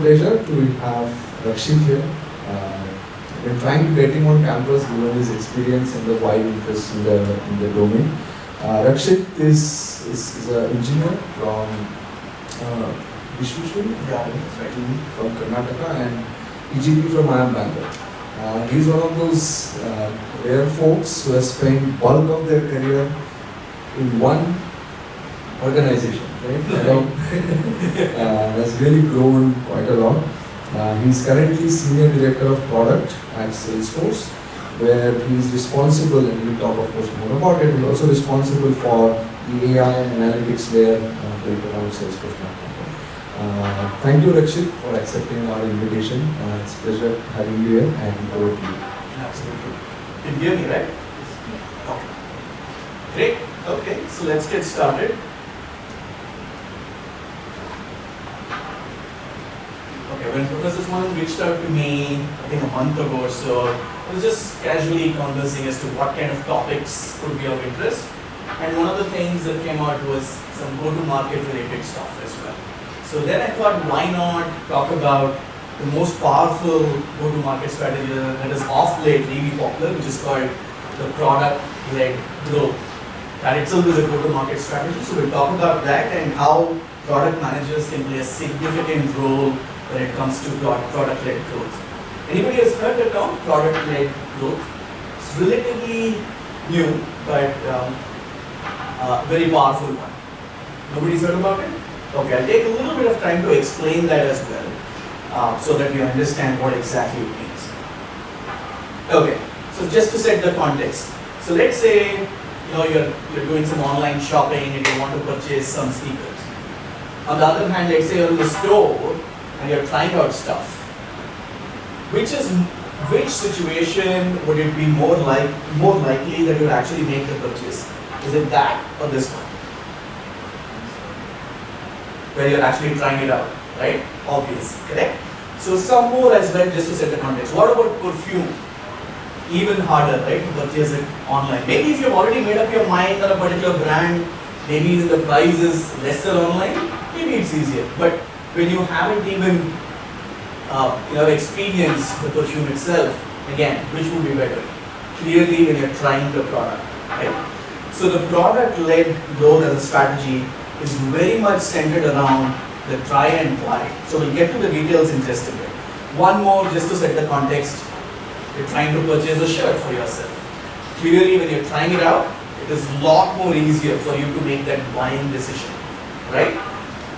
pleasure to have Rakshith here. We're trying to get him on campus given his experience and the wide interest in the domain. Rakshith is an engineer from Visvesvaraya, from Karnataka, and EGP from IIMA Bangalore. He's one of those rare folks who has spent bulk of their career in one organization, right? Has really grown quite a lot. He's currently Senior Director of Product at Salesforce, where he is responsible, and we'll talk of course more about it, he's also responsible for the AI and analytics layer built around Salesforce platform. Thank you, Rakshith, for accepting our invitation. It's a pleasure having you here, and over to you. Absolutely. Can you hear me, right? Okay. Great. Okay, so let's get started. Okay, when Professor Swan reached out to me, I think a month ago or so, I was just casually conversing as to what kind of topics could be of interest. And one of the things that came out was some go-to-market related stuff as well. So then I thought, why not talk about the most powerful go-to-market strategy that is off late really popular, which is called the product-led growth. That itself is a go-to-market strategy. So we'll talk about that and how product managers can play a significant role when it comes to product-led growth. Anybody has heard the term product-led growth? It's relatively new, but very powerful one. Nobody's heard about it? Okay, I'll take a little bit of time to explain that as well, so that you understand what exactly it means. Okay, so just to set the context. So let's say you're doing some online shopping and you want to purchase some sneakers. On the other hand, let's say you're in the store and you're trying out stuff. Which situation would it be more likely that you'll actually make the purchase? Is it that or this one? Where you're actually trying it out, right? Obvious, correct? So some more as well, just to set the context. What about perfume? Even harder, right, to purchase it online. Maybe if you've already made up your mind on a particular brand, maybe the price is lesser online, maybe it's easier. But when you haven't even experienced the perfume itself, again, which would be better? Clearly when you're trying the product, right? So the product-led growth as a strategy is very much centered around the try and buy. So we'll get to the details in just a bit. One more, just to set the context. You're trying to purchase a shirt for yourself. Clearly when you're trying it out, it is a lot more easier for you to make that buying decision, right?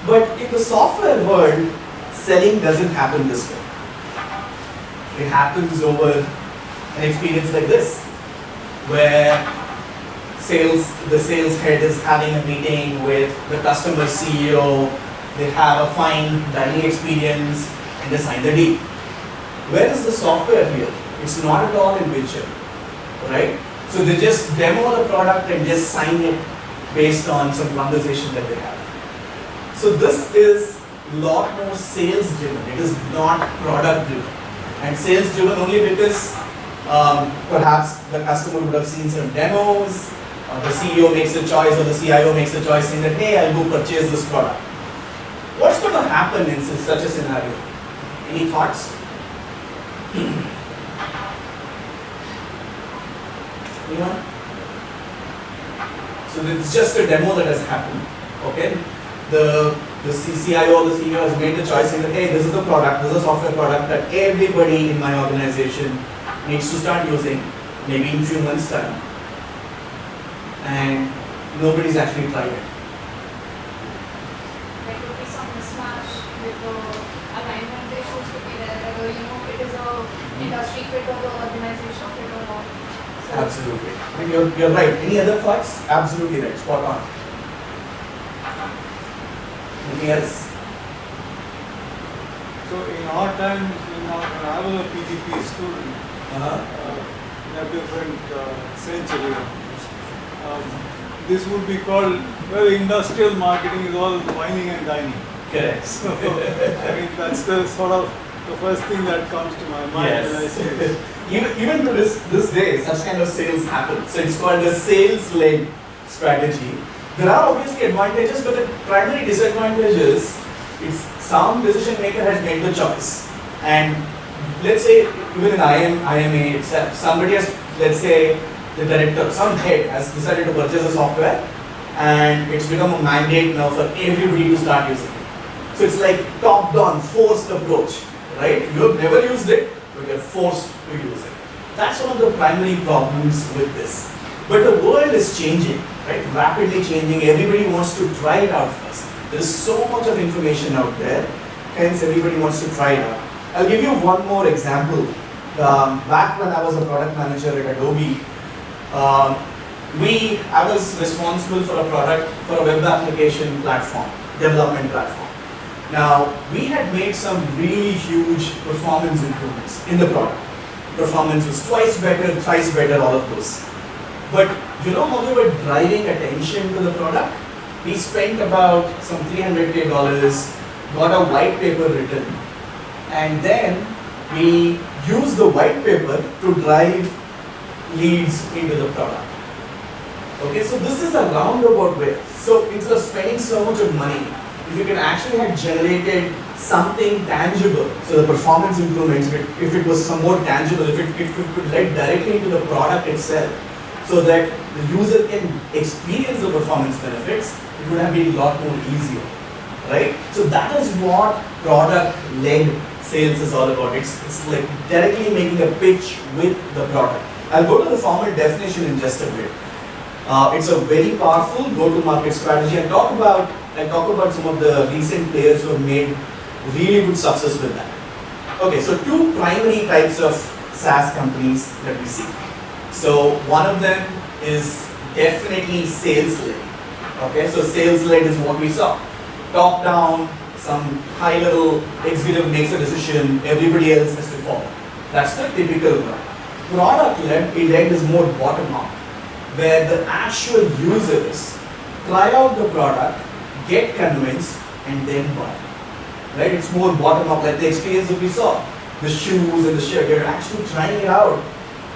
But in the software world, selling doesn't happen this way. It happens over an experience like this, where the sales head is having a meeting with the customer CEO, they have a fine dining experience, and they sign the deal. Where is the software here? It's not at all in picture, right? So they just demo the product and just sign it based on some conversation that they have. So this is a lot more sales driven. It is not product driven. And sales driven only because perhaps the customer would have seen some demos, the CEO makes a choice or the CIO makes a choice saying that, hey, I'll go purchase this product. What's going to happen in such a scenario? Any thoughts? Anyone? So it's just a demo that has happened. Okay? The CIO or the CEO has made the choice saying that, hey, this is the product, this is a software product that everybody in my organization needs to start using, maybe in a few months' time. And nobody's actually tried it. There could be some mismatch with the alignment issues to be there, whether it is a industry fit or the organization fit or not. So Absolutely. I mean, you're right. Any other thoughts? Absolutely right. Spot on. Anything else? So in our time, when I was a PGP student, in a different century, this would be called, well, industrial marketing is all whining and dining. Correct. So, I mean, that's the sort of the first thing that comes to my mind when I say this. Even to this day, such kind of sales happen. So it's called the sales-led strategy. There are obviously advantages, but the primary disadvantage is it's some decision maker has made the choice, and let's say even in IIMA itself, somebody has, let's say the director, some head has decided to purchase a software, and it's become a mandate now for everybody to start using it. So it's like top-down, forced approach, right? You have never used it, but you're forced to use it. That's one of the primary problems with this. But the world is changing, right? Rapidly changing. Everybody wants to try it out first. There is so much of information out there, hence everybody wants to try it out. I'll give you one more example. Back when I was a product manager at Adobe, I was responsible for a product, for a web application platform, development platform. Now, we had made some really huge performance improvements in the product. Performance was twice better, thrice better, all of those. But you know how we were driving attention to the product? We spent about some $300K, got a white paper written, and then we used the white paper to drive leads into the product. Okay, so this is a roundabout way. So instead of spending so much of money, if you can actually have generated something tangible, so the performance improvements, if it was somewhat tangible, if it could lead directly into the product itself, so that the user can experience the performance benefits, it would have been a lot more easier, right? So that is what product-led sales is all about. It's like directly making a pitch with the product. I'll go to the formal definition in just a bit. It's a very powerful go-to-market strategy, and talk about some of the recent players who have made really good success with that. Okay, so two primary types of SaaS companies that we see. So one of them is definitely sales-led. Okay, so sales-led is what we saw. Top-down, some high-level executive makes a decision, everybody else has to follow. That's the typical one. Product-led is more bottom-up, where the actual users try out the product, get convinced, and then buy. Right? It's more bottom-up, like the experience that we saw. The shoes and the shirt, you're actually trying it out.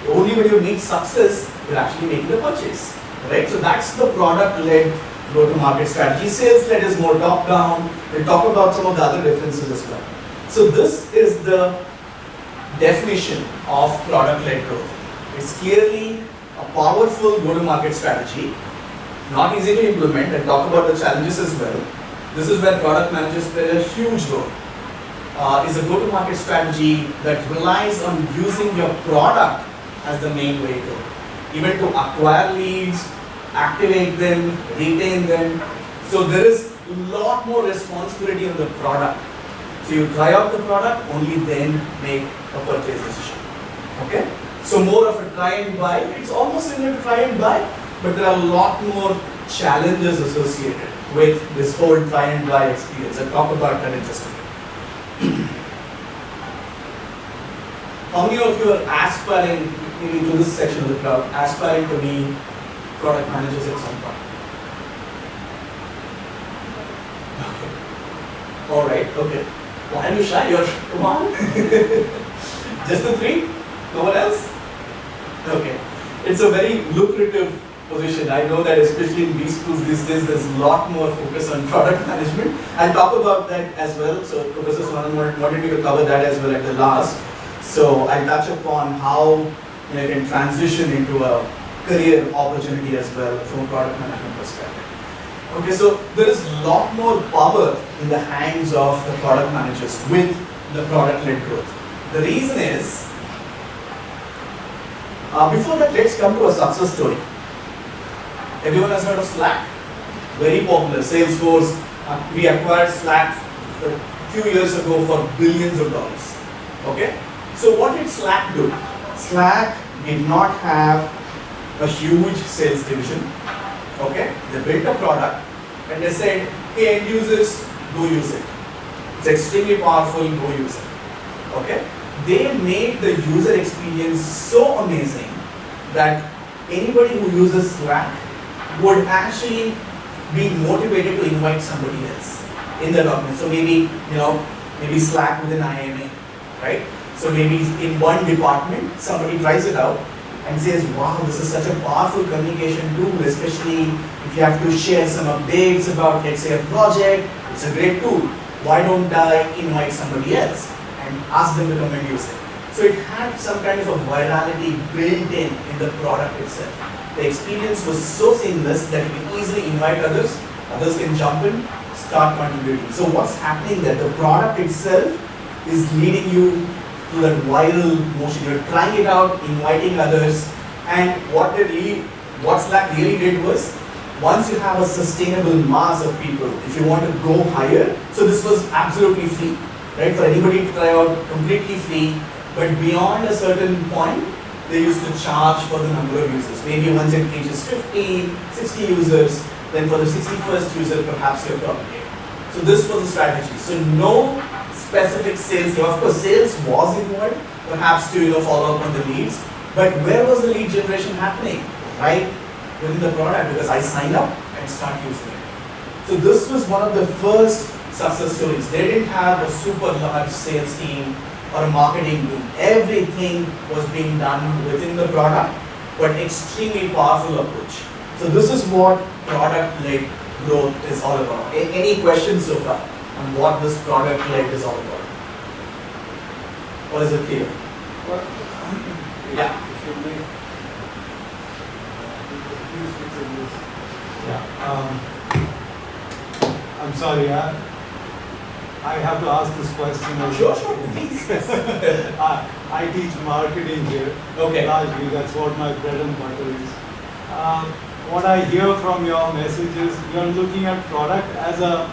Only when you meet success, you're actually making the purchase. Right? So that's the product-led go-to-market strategy. Sales-led is more top-down. We'll talk about some of the other differences as well. So this is the definition of product-led growth. It's clearly a powerful go-to-market strategy, not easy to implement, and talk about the challenges as well. This is where product managers play a huge role. Is a go-to-market strategy that relies on using your product as the main vehicle, even to acquire leads, activate them, retain them. So there is a lot more responsibility on the product. So you try out the product, only then make a purchase decision. Okay? So more of a try and buy. It's almost similar to try and buy, but there are a lot more challenges associated with this whole try and buy experience. I'll talk about that in just a minute. How many of you are aspiring, maybe to this section of the crowd, aspiring to be product managers at some point? Okay. All right, okay. Why are you shy? Come on. Just the three? No one else? Okay. It's a very lucrative position. I know that especially in these schools these days, there's a lot more focus on product management. I'll talk about that as well. So Professor Swanan wanted me to cover that as well at the last. So I'll touch upon how you can transition into a career opportunity as well from a product management perspective. Okay, so there is a lot more power in the hands of the product managers with the product-led growth. The reason is, before that, let's come to a success story. Everyone has heard of Slack. Very popular. Salesforce, we acquired Slack a few years ago for billions of dollars. Okay? So what did Slack do? Slack did not have a huge sales division. Okay? They built a product and they said, hey, end users, go use it. It's extremely powerful, go use it. Okay? They made the user experience so amazing that anybody who uses Slack would actually be motivated to invite somebody else in the document. So maybe, maybe Slack with an IIMA, right? So maybe in one department, somebody tries it out and says, wow, this is such a powerful communication tool, especially if you have to share some updates about, let's say, a project. It's a great tool. why don't I invite somebody else and ask them to come and use it? So it had some kind of a virality built in the product itself. The experience was so seamless that you can easily invite others, others can jump in, start contributing. So what's happening there? The product itself is leading you to that viral motion. You're trying it out, inviting others, and what Slack really did was, once you have a sustainable mass of people, if you want to go higher, so this was absolutely free, right? For anybody to try out, completely free, but beyond a certain point, they used to charge for the number of users. Maybe once it reaches 50, 60 users, then for the 61st user, perhaps you're talking. So this was the strategy. So no specific sales. Of course, sales was involved, perhaps to follow up on the leads. But where was the lead generation happening? Right within the product, because I signed up and start using it. So this was one of the first success stories. They didn't have a super large sales team or a marketing team. Everything was being done within the product, but extremely powerful approach. So this is what product-led growth is all about. Any questions so far on what this product-led is all about? Or is it clear? Well, Yeah. if you may, please fix it, please. Yeah. I'm sorry, I have to ask this question. Sure, please. I teach marketing here. Okay. Largely, that's what my bread and butter is. What I hear from your message is you're looking at product as a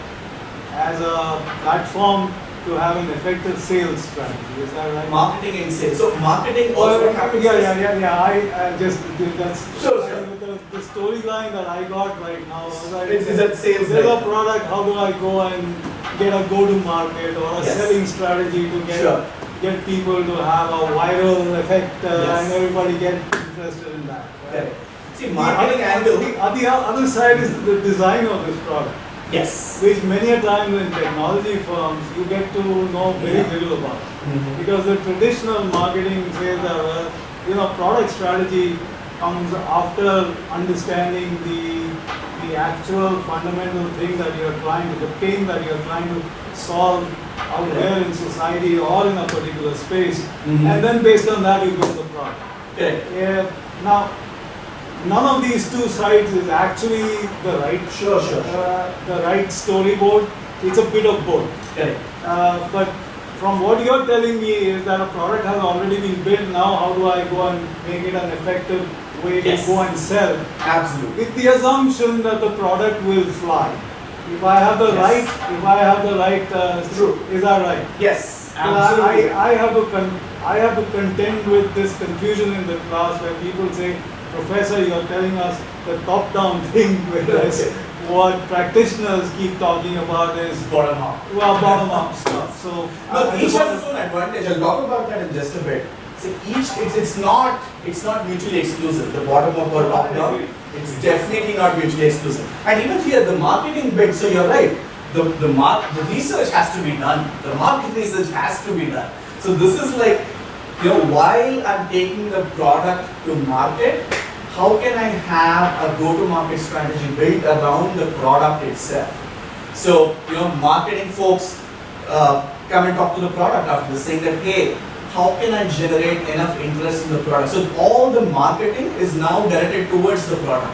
platform to have an effective sales strategy. Is that right? Marketing and sales. So marketing also happens. Yeah. I just that's Sure. The storyline that I got right now. Is that sales? There's right? a product. How do I go and get a go-to-market or a Yes. selling strategy to get people to have a viral effect Yes. and everybody get interested in that? Right? Correct. See, marketing angle. The other side is the design of this product, Yes. which many a time in technology firms you get to know very Yeah. little about. Mhm. Because the traditional marketing says that product strategy comes after understanding the actual fundamental thing that you're trying to, the pain that you're trying to solve out there in society or in a particular space, Mhm. and then based on that you build the product. Correct. Yeah. Now, none of these two sides is actually the right Sure. the right storyboard. It's a bit of both. Correct. But from what you're telling me is that a product has already been built. Now, how do I go and make it an effective way Yes. to go and sell? Absolutely. With the assumption that the product will fly. If I have the Yes. right, True. is that right? Yes. Well, Absolutely. I have to contend with this confusion in the class where people say, Professor, you're telling us the top-down thing, whereas Okay. what practitioners keep talking about is Bottom up. bottom-up stuff. So No, I each just has want its own advantage. I'll talk about that in just a bit. So it's not mutually exclusive. The bottom up or top down, it's definitely not mutually exclusive. And even here, the marketing bit. So you're right. The research has to be done. The market research has to be done. So this is like, while I'm taking the product to market, how can I have a go-to-market strategy built around the product itself? So, marketing folks come and talk to the product after this, saying that, hey, how can I generate enough interest in the product? So all the marketing is now directed towards the product.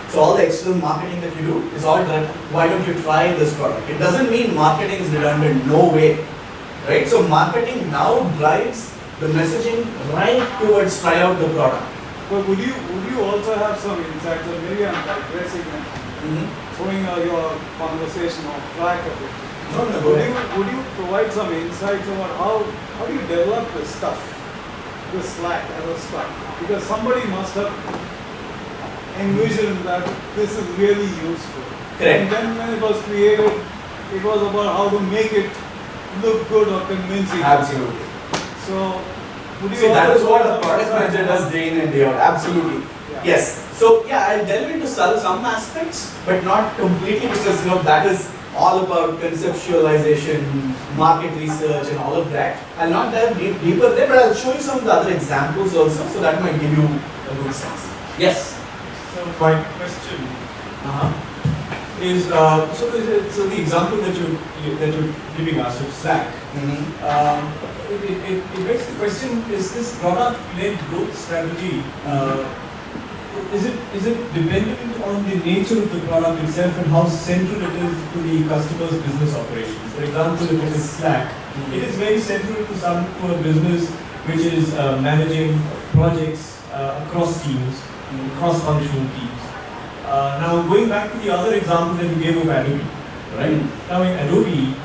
So all the external marketing that you do is all directed, why don't you try this product? It doesn't mean marketing is redundant, no way. Right? So marketing now drives the messaging right towards try out the product. But would you also have some insights, or maybe I'm digressing and throwing your conversation off track a bit. No, go ahead. Would you provide some insights about how do you develop this stuff, this Slack as a stuff? Because somebody must have envisioned that this is really useful. Correct. And then when it was created, it was about how to make it look good or convincing. Absolutely. So, would you So that also is what a provide product some manager does day in and day out. Absolutely. Yeah. Yes. So yeah, I'll delve into some aspects, but not completely, because that is all about conceptualization, market research, and all of that. I'll not dive deeper there, but I'll show you some of the other examples also, so that might give you a good sense. Yes. So my question is so the example that you're giving us of Slack. It makes the question: is this product-led growth strategy? Is it dependent on the nature of the product itself and how central it is to the customer's business operations? For example, if it is Slack, it is very central to a business which is managing projects across teams, cross-functional teams. Now, going back to the other example that you gave of Adobe, right? Now, in Adobe,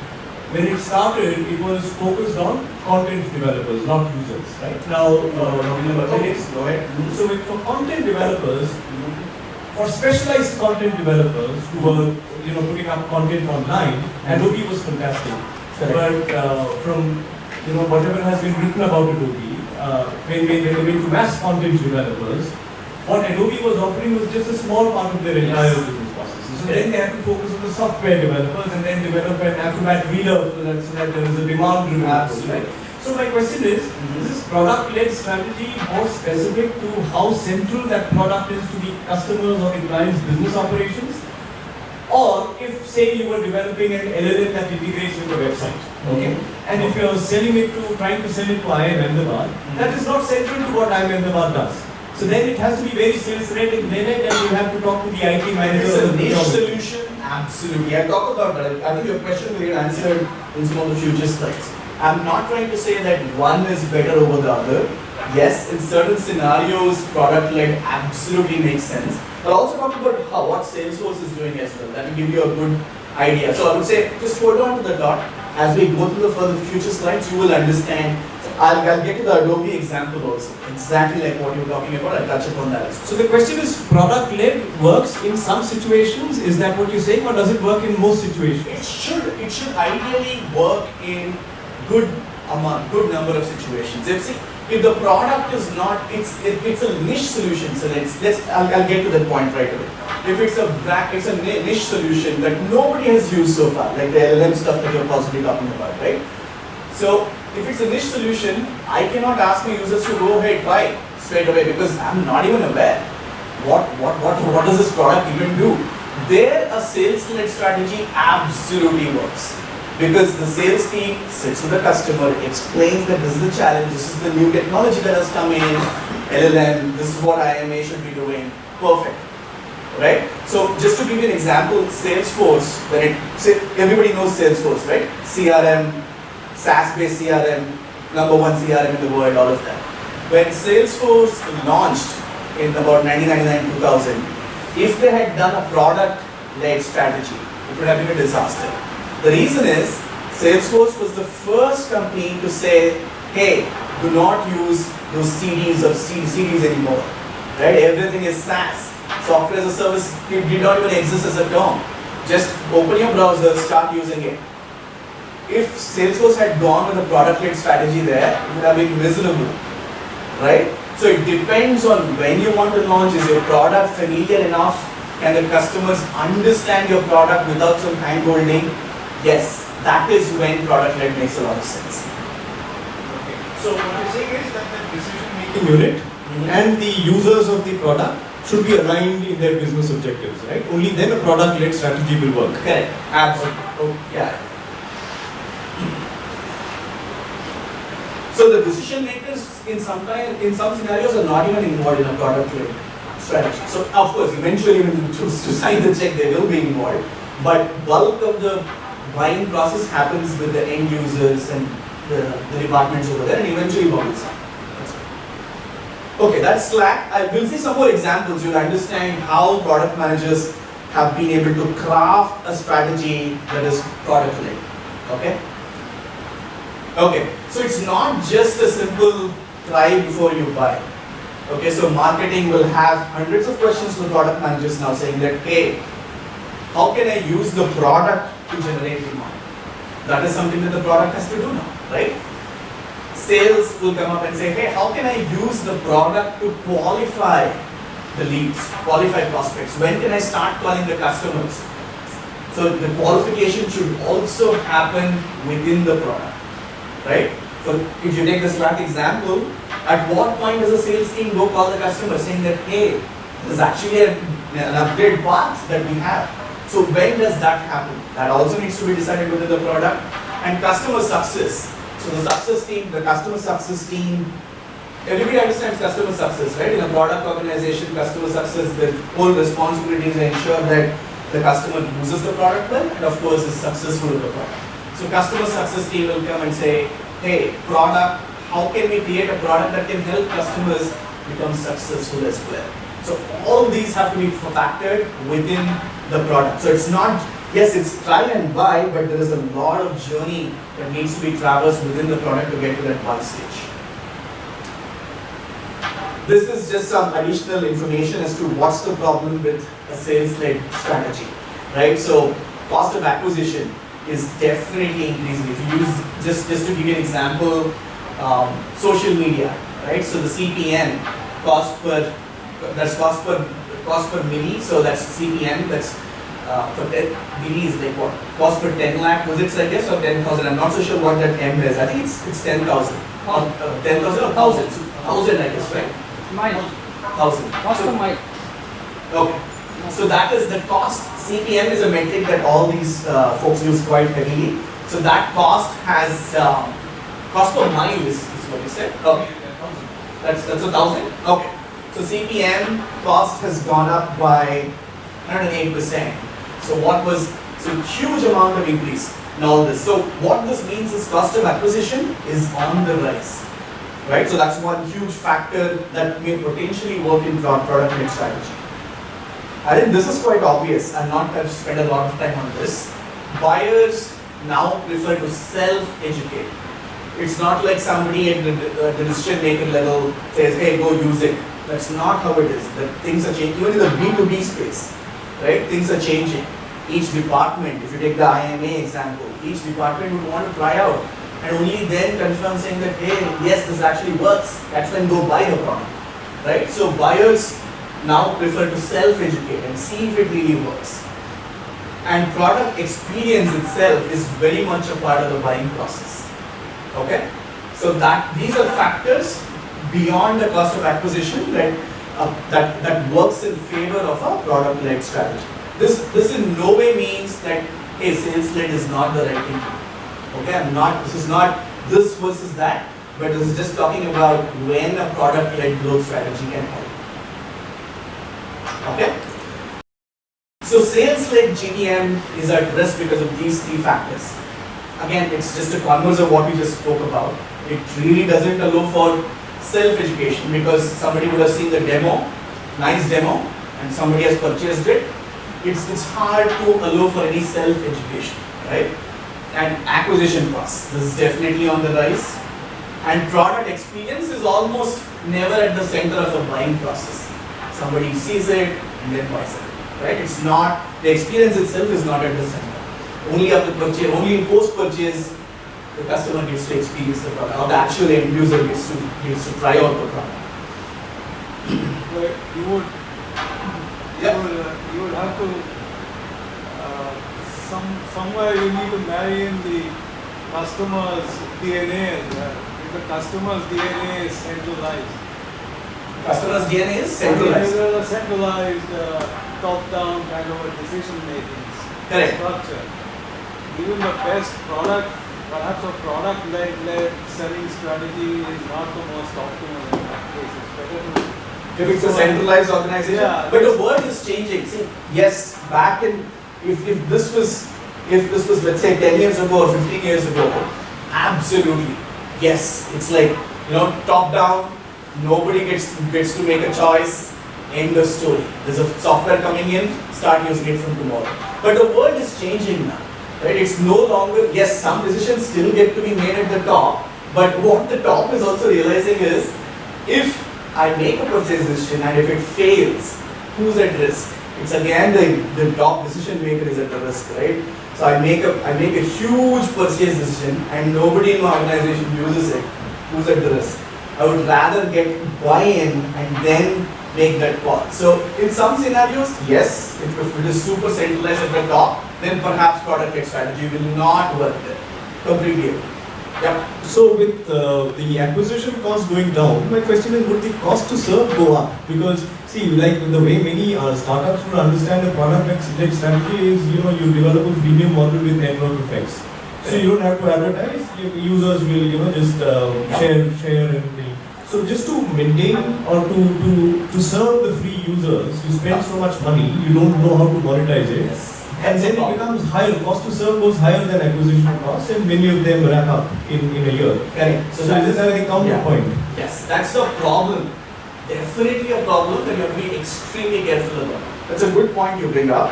when it started, it was focused on content developers, not users, right? Now, Go ahead. so for content developers, for specialized content developers who were, putting up content online, Adobe was fantastic. But from, whatever has been written about Adobe, when they went to mass content developers, what Adobe was offering was just a small part of their entire business processes. So then they had to focus on the software developers and then develop an Acrobat reader so that there is a demand-driven approach, right? So my question is this product-led strategy more specific to how central that product is to the customers or the client's business operations? Or if, say, you were developing an LLM that integrates with a website, okay? And if you're trying to sell it to IIM Ahmedabad, that is not central to what IIM Ahmedabad does. So then it has to be very sales-led and you have to talk to the IT manager. It's a niche solution, absolutely. I'll talk about that. I think your question will get answered in some of the future slides. I'm not trying to say that one is better over the other. Yes, in certain scenarios, product-led absolutely makes sense. But also talk about what Salesforce is doing as well. That will give you a good idea. So I would say, just hold on to the dot. As we go through the further future slides, you will understand. I'll get to the Adobe example also. Exactly like what you're talking about. I'll touch upon that as well. So the question is, product-led works in some situations. Is that what you're saying, or does it work in most situations? It should ideally work in good number of situations. If the product is not, it's a niche solution. So I'll get to that point right away. If it's a niche solution that nobody has used so far, like the LLM stuff that you're possibly talking about, right? So if it's a niche solution, I cannot ask my users to go ahead try straight away because I'm not even aware what does this product even do. There, a sales-led strategy absolutely works. Because the sales team sits with the customer, explains that this is the challenge, this is the new technology that has come in, LLM, this is what IIMA should be doing. Perfect. Right? So just to give you an example, Salesforce, everybody knows Salesforce, right? CRM, SaaS-based CRM, #1 CRM in the world, all of that. When Salesforce launched in about 1999-2000, if they had done a product-led strategy, it would have been a disaster. The reason is, Salesforce was the first company to say, hey, do not use those CDs or CDs anymore, right? Everything is SaaS. Software as a service did not even exist as a term. Just open your browser, start using it. If Salesforce had gone with a product-led strategy there, it would have been miserable, right? So it depends on when you want to launch. Is your product familiar enough? Can the customers understand your product without some hand-holding? Yes, that is when product-led makes a lot of sense. Okay. So what you're saying is that the decision-making unit and the users of the product should be aligned in their business objectives, right? Only then a product-led strategy will work. Correct. Absolutely. Oh, yeah. So the decision makers in some scenarios are not even involved in a product-led strategy. So of course, eventually when you choose to sign the check, they will be involved. But bulk of the buying process happens with the end users and the departments over there, and eventually bubbles up. Okay, that's Slack. I will see some more examples. You'll understand how product managers have been able to craft a strategy that is product-led. Okay? Okay, so it's not just a simple try before you buy. Okay, so marketing will have hundreds of questions to the product managers now saying that, hey, how can I use the product to generate demand? That is something that the product has to do now, right? Sales will come up and say, hey, how can I use the product to qualify the leads, qualify prospects? When can I start calling the customers? So the qualification should also happen within the product, right? So if you take the Slack example, at what point does a sales team go call the customer saying that, hey, there's actually an upgrade path that we have. So when does that happen? That also needs to be decided within the product. And customer success. So the success team, the customer success team, everybody understands customer success, right? In a product organization, customer success, the whole responsibility is to ensure that the customer uses the product well and of course is successful with the product. So customer success team will come and say, hey, product, how can we create a product that can help customers become successful as well? So all these have to be factored within the product. So it's not, yes, it's try and buy, but there is a lot of journey that needs to be traversed within the product to get to that buy stage. This is just some additional information as to what's the problem with a sales-led strategy, right? So cost of acquisition is definitely increasing. If you use, just to give you an example, social media, right? So the CPM, cost per milli, so that's CPM, that's for milli is like what? Cost per 10 lakh visits, I guess, or 10,000. I'm not so sure what that M is. I think it's 10,000. 10,000 or 1,000. 1,000, I guess, right? Mile. 1,000. Cost per mile. Okay. So that is the cost. CPM is a metric that all these folks use quite heavily. So that cost has, cost per mile is what you said? Okay. That's 1,000? Okay. So CPM cost has gone up by 108%. So huge amount of increase in all this. So what this means is cost of acquisition is on the rise, right? So that's one huge factor that may potentially work in product mix strategy. I think this is quite obvious. I'm not going to spend a lot of time on this. Buyers now prefer to self-educate. It's not like somebody at the decision maker level says, hey, go use it. That's not how it is. The things are changing. Even in the B2B space, right? Things are changing. Each department, if you take the IIMA example, each department would want to try out and only then confirm saying that, hey, yes, this actually works. That's when go buy the product, right? So buyers now prefer to self-educate and see if it really works. And product experience itself is very much a part of the buying process. Okay? So these are factors beyond the cost of acquisition that works in favor of a product-led strategy. This in no way means that, hey, sales-led is not the right thing to do. Okay, this is not this versus that, but this is just talking about when a product-led growth strategy can help. Okay? So sales-led GTM is at risk because of these three factors. Again, it's just a converse of what we just spoke about. It really doesn't allow for self-education because somebody would have seen the demo, nice demo, and somebody has purchased it. It's hard to allow for any self-education, right? And acquisition costs, this is definitely on the rise. And product experience is almost never at the center of a buying process. Somebody sees it and then buys it, right? It's not, the experience itself is not at the center. Only after purchase, only in post-purchase, the customer gets to experience the product, or the actual end user gets to try out the product. But you would have to somewhere you need to marry in the customer's DNA as well. If the customer's DNA is centralized. Customer's DNA is centralized. There is a centralized top-down kind of a decision-making structure. Even the best product, perhaps a product-led selling strategy is not the most optimal in that case. It's better to. If it's a centralized organization, yeah, but the world is changing. See, yes, back in, if this was let's say 10 years ago or 15 years ago, absolutely, yes, it's like, top down, nobody gets to make a choice, end of story. There's a software coming in, start using it from tomorrow. But the world is changing now, right? It's no longer, yes, some decisions still get to be made at the top, but what the top is also realizing is, if I make a purchase decision and if it fails, who's at risk? It's again the top decision maker is at the risk, right? So I make a huge purchase decision and nobody in my organization uses it. Who's at the risk? I would rather get buy-in and then make that call. So in some scenarios, yes, if it is super centralized at the top, then perhaps product-led strategy will not work there. Completely agree. Yeah. So with the acquisition cost going down, my question is, would the cost to serve go up? Because see, like the way many startups would understand the product like strategy is, you develop a freemium model with network effects. So you don't have to advertise, users will, just share everything. So just to maintain or to serve the free users, you spend so much money, you don't know how to monetize it. Yes. And then it becomes higher, cost to serve goes higher than acquisition cost, and many of them rack up in a year. Correct. So that is a counterpoint. Yes, that's a problem. Definitely a problem that you have to be extremely careful about. That's a good point you bring up.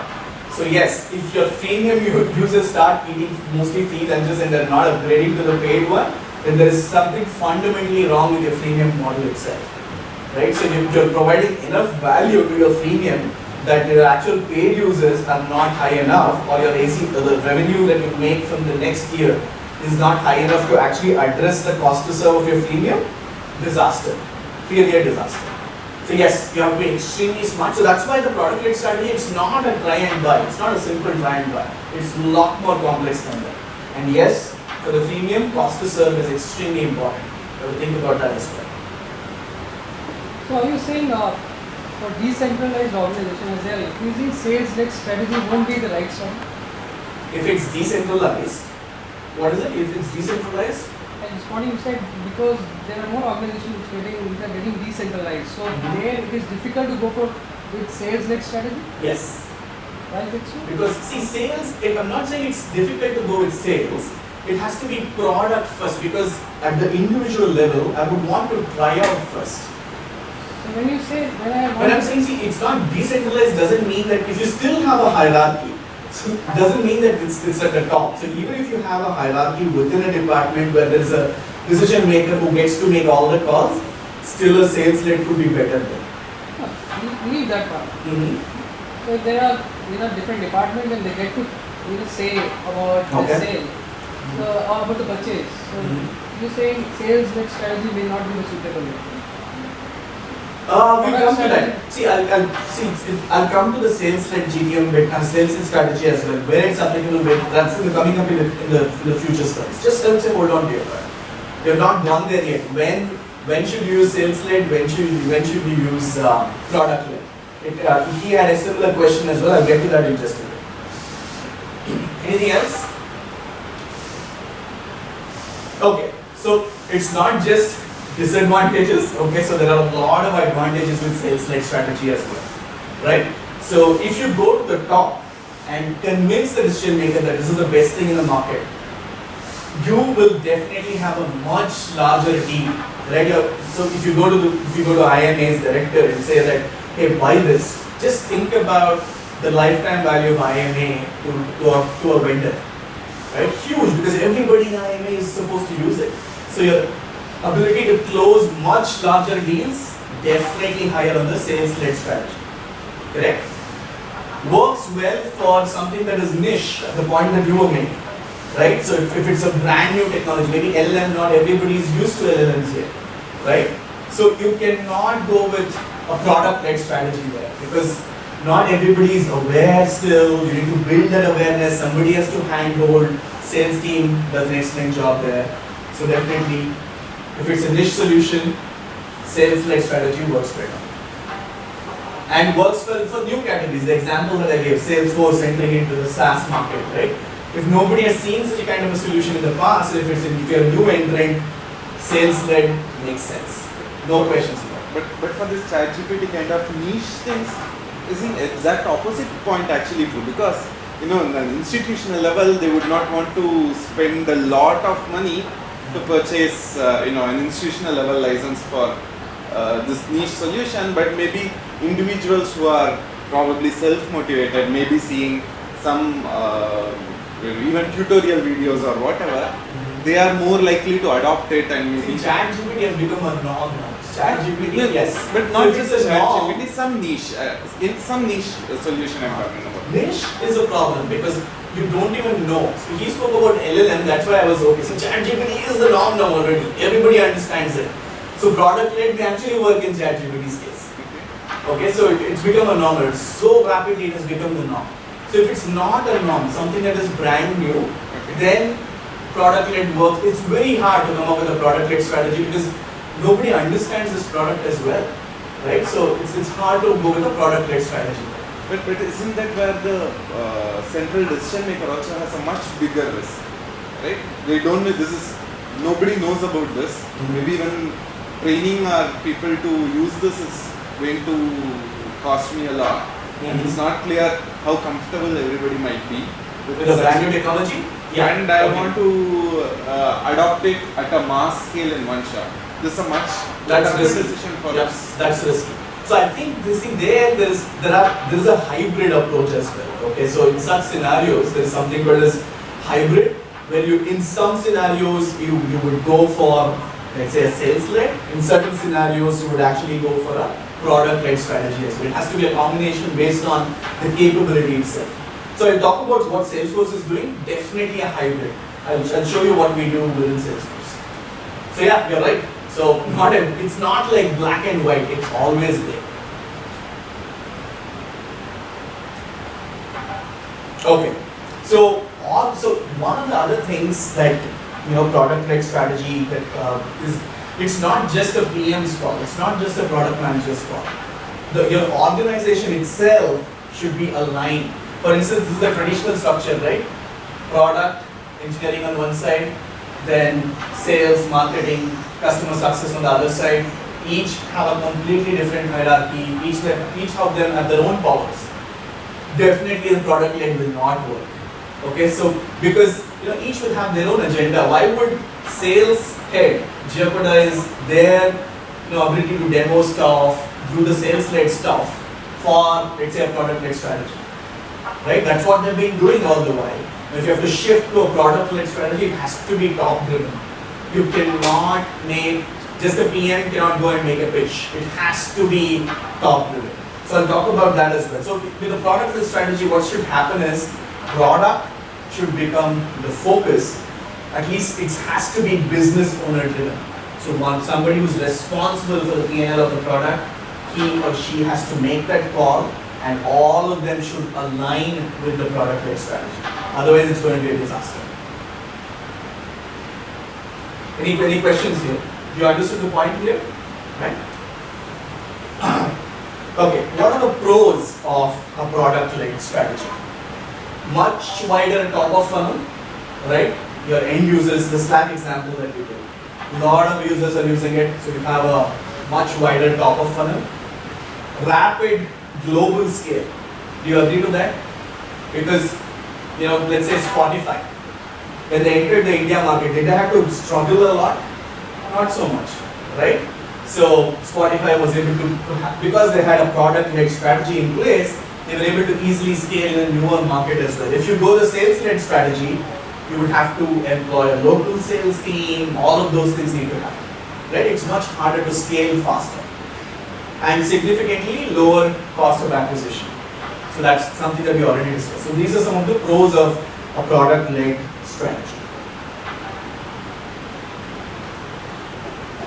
So yes, if your freemium users start eating mostly free lunches and they're not upgrading to the paid one, then there is something fundamentally wrong with your freemium model itself. Right? So if you're providing enough value to your freemium that your actual paid users are not high enough, or your the revenue that you make from the next year is not high enough to actually address the cost to serve of your freemium, disaster. Really a disaster. So yes, you have to be extremely smart. So that's why the product-led strategy, it's not a try and buy. It's not a simple try and buy. It's a lot more complex than that. And yes, for the freemium, cost to serve is extremely important. You have to think about that as well. So are you saying for decentralized organization, as they are increasing sales-led strategy won't be the right strategy? If it's decentralized, what is it? If it's decentralized, And it's what you said, because there are more organizations which are getting decentralized. So there it is difficult to go for with sales-led strategy. yes. Why is it so? Because see, sales, if I'm not saying it's difficult to go with sales, it has to be product first, because at the individual level, I would want to try out first. So when you say, When I'm saying, see, it's not decentralized doesn't mean that if you still have a hierarchy, so it doesn't mean that it's at the top. So even if you have a hierarchy within a department where there's a decision maker who gets to make all the calls, still a sales lead could be better than. leave that part. So if there are different departments and they get to say about the Okay. sale, or about the purchase. So you're saying sales-led strategy may not be the suitable. We come to that. See, I'll come to the sales-led GTM bit and sales strategy as well, where it's applicable with that's coming up in the future slides. Just let's say hold on to your part. You're not gone there yet. When should you use sales-led? When should you use product-led? He had a similar question as well. I'll get to that in just a bit. Anything else? Okay, so it's not just disadvantages. Okay, so there are a lot of advantages with sales-led strategy as well, right? So if you go to the top and convince the decision maker that this is the best thing in the market, you will definitely have a much larger deal, right? So if you go to IIMA's director and say that, hey, buy this, just think about the lifetime value of IIMA to a vendor, right? Huge, because everybody in IIMA is supposed to use it. So your ability to close much larger deals, definitely higher on the sales-led strategy, correct? Works well for something that is niche, at the point that you were making, right? So if it's a brand new technology, maybe LLM, not everybody is used to LLMs yet, right? So you cannot go with a product-led strategy there, because not everybody is aware still. You need to build that awareness. Somebody has to handhold. Sales team does an excellent job there. So definitely, if it's a niche solution, sales-led strategy works better. And works well for new categories. The example that I gave, Salesforce entering into the SaaS market, right? If nobody has seen such a kind of a solution in the past, if you're a new entrant, sales-led makes sense. No questions about it. But for this ChatGPT kind of niche things, isn't exact opposite point actually true? Because on an institutional level, they would not want to spend a lot of money to purchase an institutional level license for this niche solution, but maybe individuals who are probably self-motivated, maybe seeing some even tutorial videos or whatever, they are more likely to adopt it and maybe. ChatGPT has become a norm now. ChatGPT, yes. But not So just it's a norm. ChatGPT, some niche, in some niche solution I'm talking about. Niche is a problem because you don't even know. So he spoke about LLM, that's why I was okay. So ChatGPT is the norm now already. Everybody understands it. So product-led, we actually work in ChatGPT's case. Okay, so it's become a norm. It's so rapidly it has become the norm. So if it's not a norm, something that is brand new, then product-led work, it's very hard to come up with a product-led strategy because nobody understands this product as well, right? So it's hard to go with a product-led strategy. But isn't that where the central decision maker also has a much bigger risk, right? They don't know nobody knows about this. Maybe when training our people to use this is going to cost me a lot. And it's not clear how comfortable everybody might be With a brand new technology? And I want to adopt it at a mass scale in one shot. This is a much That's risky. decision for Yes, us. that's risky. So I think there is a hybrid approach as well. Okay, so in such scenarios there is something called as hybrid, where in some scenarios you would go for, let's say, a sales led. In certain scenarios you would actually go for a product led strategy as well. It has to be a combination based on the capability itself. So I'll talk about what Salesforce is doing. Definitely a hybrid. I'll show you what we do within Salesforce. So yeah, you're right. So it's not like black and white, it's always gray. Okay, so one of the other things that product-led strategy that is, it's not just a PM's call, it's not just a product manager's call. Your organization itself should be aligned. For instance, this is the traditional structure, right? Product, engineering on one side, then sales, marketing, customer success on the other side. Each have a completely different hierarchy. Each of them have their own powers. Definitely the product led will not work. Okay, so because each will have their own agenda. Why would sales head jeopardize their ability to demo stuff, do the sales led stuff for, let's say, a product led strategy? Right? That's what they've been doing all the while. If you have to shift to a product-led strategy, it has to be top-driven. You cannot just a PM cannot go and make a pitch. It has to be top-driven. So I'll talk about that as well. So with a product-led strategy, what should happen is product should become the focus. At least it has to be business owner-driven. So somebody who's responsible for the P&L of the product, he or she has to make that call, and all of them should align with the product-led strategy. Otherwise, it's going to be a disaster. Any questions here? You understood the point here? Right? Okay, what are the pros of a product-led strategy? Much wider top of funnel, right? Your end users, the Slack example that we did. A lot of users are using it, so you have a much wider top of funnel. Rapid global scale. Do you agree to that? Because, let's say Spotify, when they entered the India market, did they have to struggle a lot? Not so much, right? So Spotify was able to, because they had a product-led strategy in place, they were able to easily scale in a newer market as well. If you go the sales-led strategy, you would have to employ a local sales team, all of those things need to happen, right? It's much harder to scale faster and significantly lower cost of acquisition. So that's something that we already discussed. So these are some of the pros of a product-led strategy.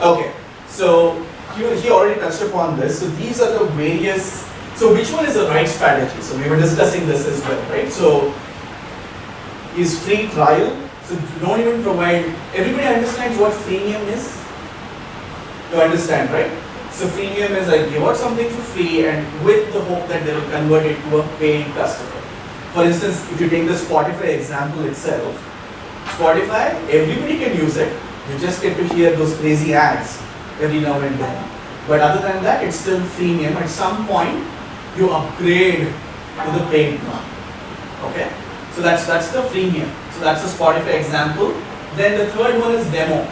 Okay, so he already touched upon this. So these are the various, so which one is the right strategy? So we were discussing this as well, right? So is free trial, so you don't even provide, everybody understands what freemium is? You understand, right? So freemium is I give out something for free and with the hope that they will convert it to a paying customer. For instance, if you take the Spotify example itself, Spotify, everybody can use it. You just get to hear those crazy ads every now and then. But other than that, it's still freemium. At some point, you upgrade to the paid plan. Okay? So that's the freemium. So that's the Spotify example. Then the third one is demo,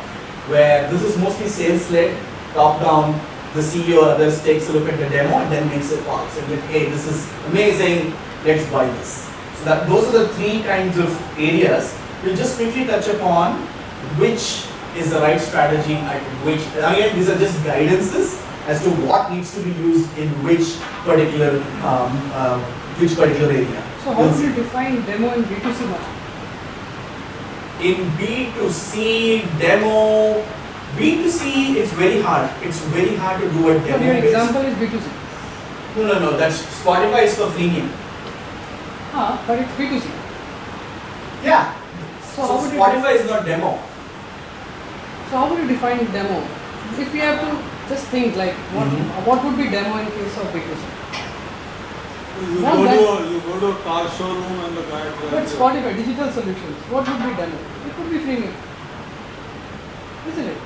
where this is mostly sales-led, top-down. The CEO or others takes a look at the demo and then makes a call. So like, hey, this is amazing, let's buy this. So those are the three kinds of areas. We'll just quickly touch upon which is the right strategy at which, again, these are just guidances as to what needs to be used in which particular area. So how do you define demo in B2C market? In B2C demo, B2C is very hard. It's very hard to do a demo. So your example is B2C. No. That's Spotify is for freemium. But it's B2C. Yeah. So how would you Spotify is not demo. So how would you define demo? If we have to just think like what would be demo in case of B2C? You Not go, that- to, you go to a car showroom and the guy But Spotify, digital solutions, what would be demo? It could be freemium. Isn't it?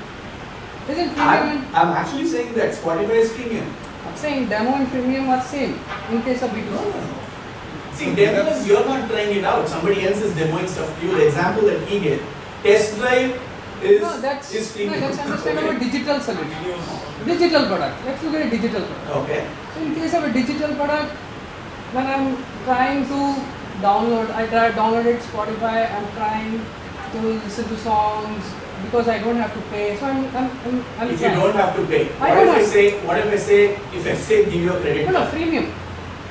Isn't freemium I'm actually saying that Spotify is premium. I'm saying demo and freemium are same in case of B2C. See, demo is you're not trying it out. Somebody else is demoing stuff to you. The example that he gave, test drive is No, that's freemium. let's understand Okay. about digital solution. Digital product. Let's look at a digital product. Okay. So in case of a digital product, when I'm trying to downloaded Spotify, I'm trying to listen to songs because I don't have to pay. So I'm If you trying. don't have to pay, I don't have- what if I say give you a credit No, card? freemium.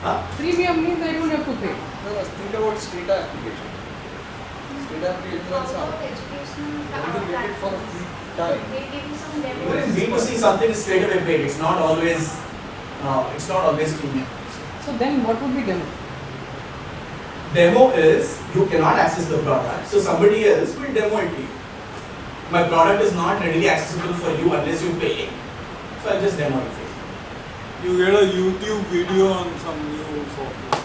Huh? Freemium means I don't have to pay. No, think about Strata application. Strata application How is about educational only get it for a platforms? free time. They give you some Even in demos. B2C, something is straight away paid. It's not always premium. So then what would be demo? Demo is you cannot access the product, so somebody else will demo it to you. My product is not readily accessible for you unless you pay, so I'll just demo it for you. You get a YouTube video on some new software.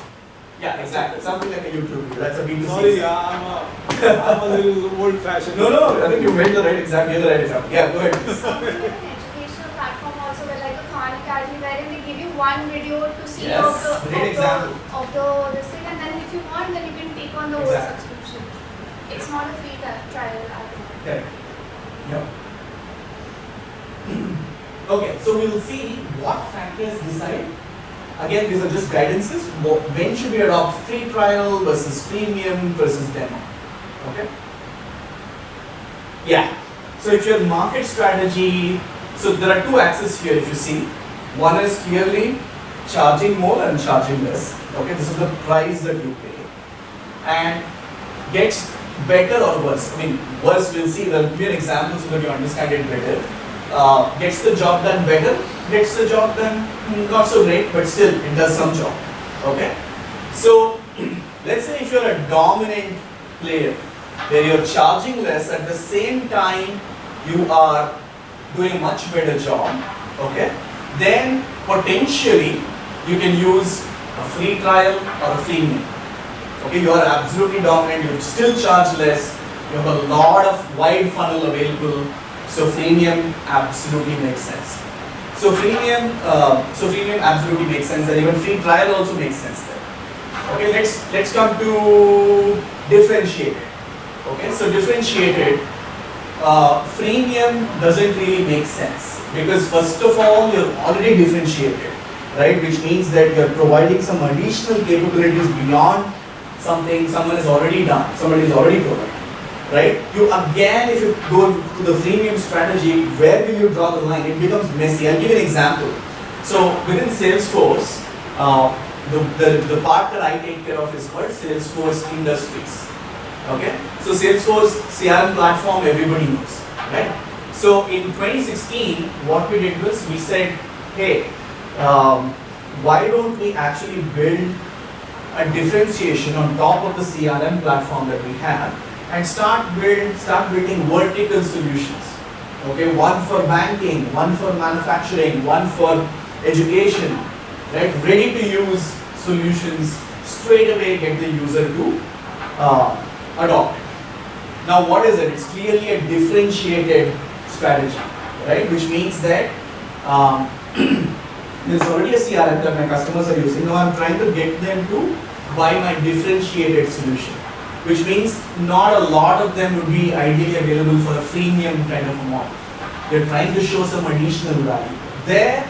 Yeah, exactly. Something like a YouTube video. That's a B2C. Sorry, I'm a little old fashioned. No, I think you made the right example. You're the right example. Yeah, go ahead. please. Something like an educational platform also where like a Khan Academy wherein they give you one video to see Yes, of the great example. of the this thing, and then if you want then you can take on the whole Exactly. subscription. It's not a free trial at all. Correct. Yeah. Okay, so we'll see what factors decide. Again, these are just guidances. When should we adopt free trial versus freemium versus demo? Okay. Yeah. So if your market strategy, so there are two axes here if you see. One is clearly charging more and charging less. Okay, this is the price that you pay. And gets better or worse. I mean, worse we'll see. There'll be an example so that you understand it better. Gets the job done better, gets the job done not so great, but still it does some job. Okay? So, let's say if you're a dominant player where you're charging less at the same time you are doing a much better job, okay? Then potentially you can use a free trial or a freemium. Okay, you are absolutely dominant, you still charge less, you have a lot of wide funnel available, so freemium absolutely makes sense. So freemium absolutely makes sense, and even free trial also makes sense there. Okay, let's come to differentiated. Okay, so differentiated, freemium doesn't really make sense because first of all you're already differentiated, right? Which means that you're providing some additional capabilities beyond something someone has already done, somebody is already provided, right? You again, if you go to the freemium strategy, where will you draw the line? It becomes messy. I'll give you an example. So within Salesforce, the part that I take care of is called Salesforce Industries. Okay, so Salesforce CRM platform everybody knows, right? So in 2016, what we did was we said, hey, why don't we actually build a differentiation on top of the CRM platform that we have and start building vertical solutions. Okay, one for banking, one for manufacturing, one for education, right? Ready to use solutions straight away get the user to adopt it. Now what is it? It's clearly a differentiated strategy, right? Which means that there's already a CRM that my customers are using. Now I'm trying to get them to buy my differentiated solution, which means not a lot of them would be ideally available for a freemium kind of a model. They're trying to show some additional value. There,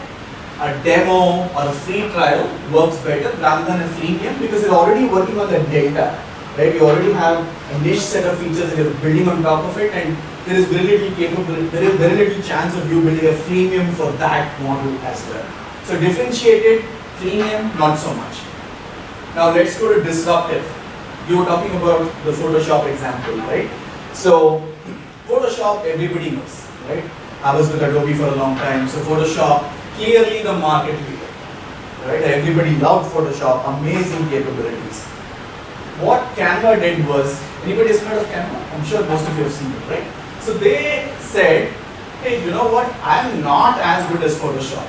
a demo or a free trial works better rather than a freemium because you're already working on the data, right? You already have a niche set of features that you're building on top of it, and there is very little chance of you building a freemium for that model as well. So differentiated, freemium, not so much. Now let's go to disruptive. You were talking about the Photoshop example, right? So Photoshop everybody knows, right? I was with Adobe for a long time, so Photoshop clearly the market leader, right? Everybody loved Photoshop, amazing capabilities. what Canva did was, anybody has heard of Canva? I'm sure most of you have seen it, right? So they said, hey, you know what? I'm not as good as Photoshop.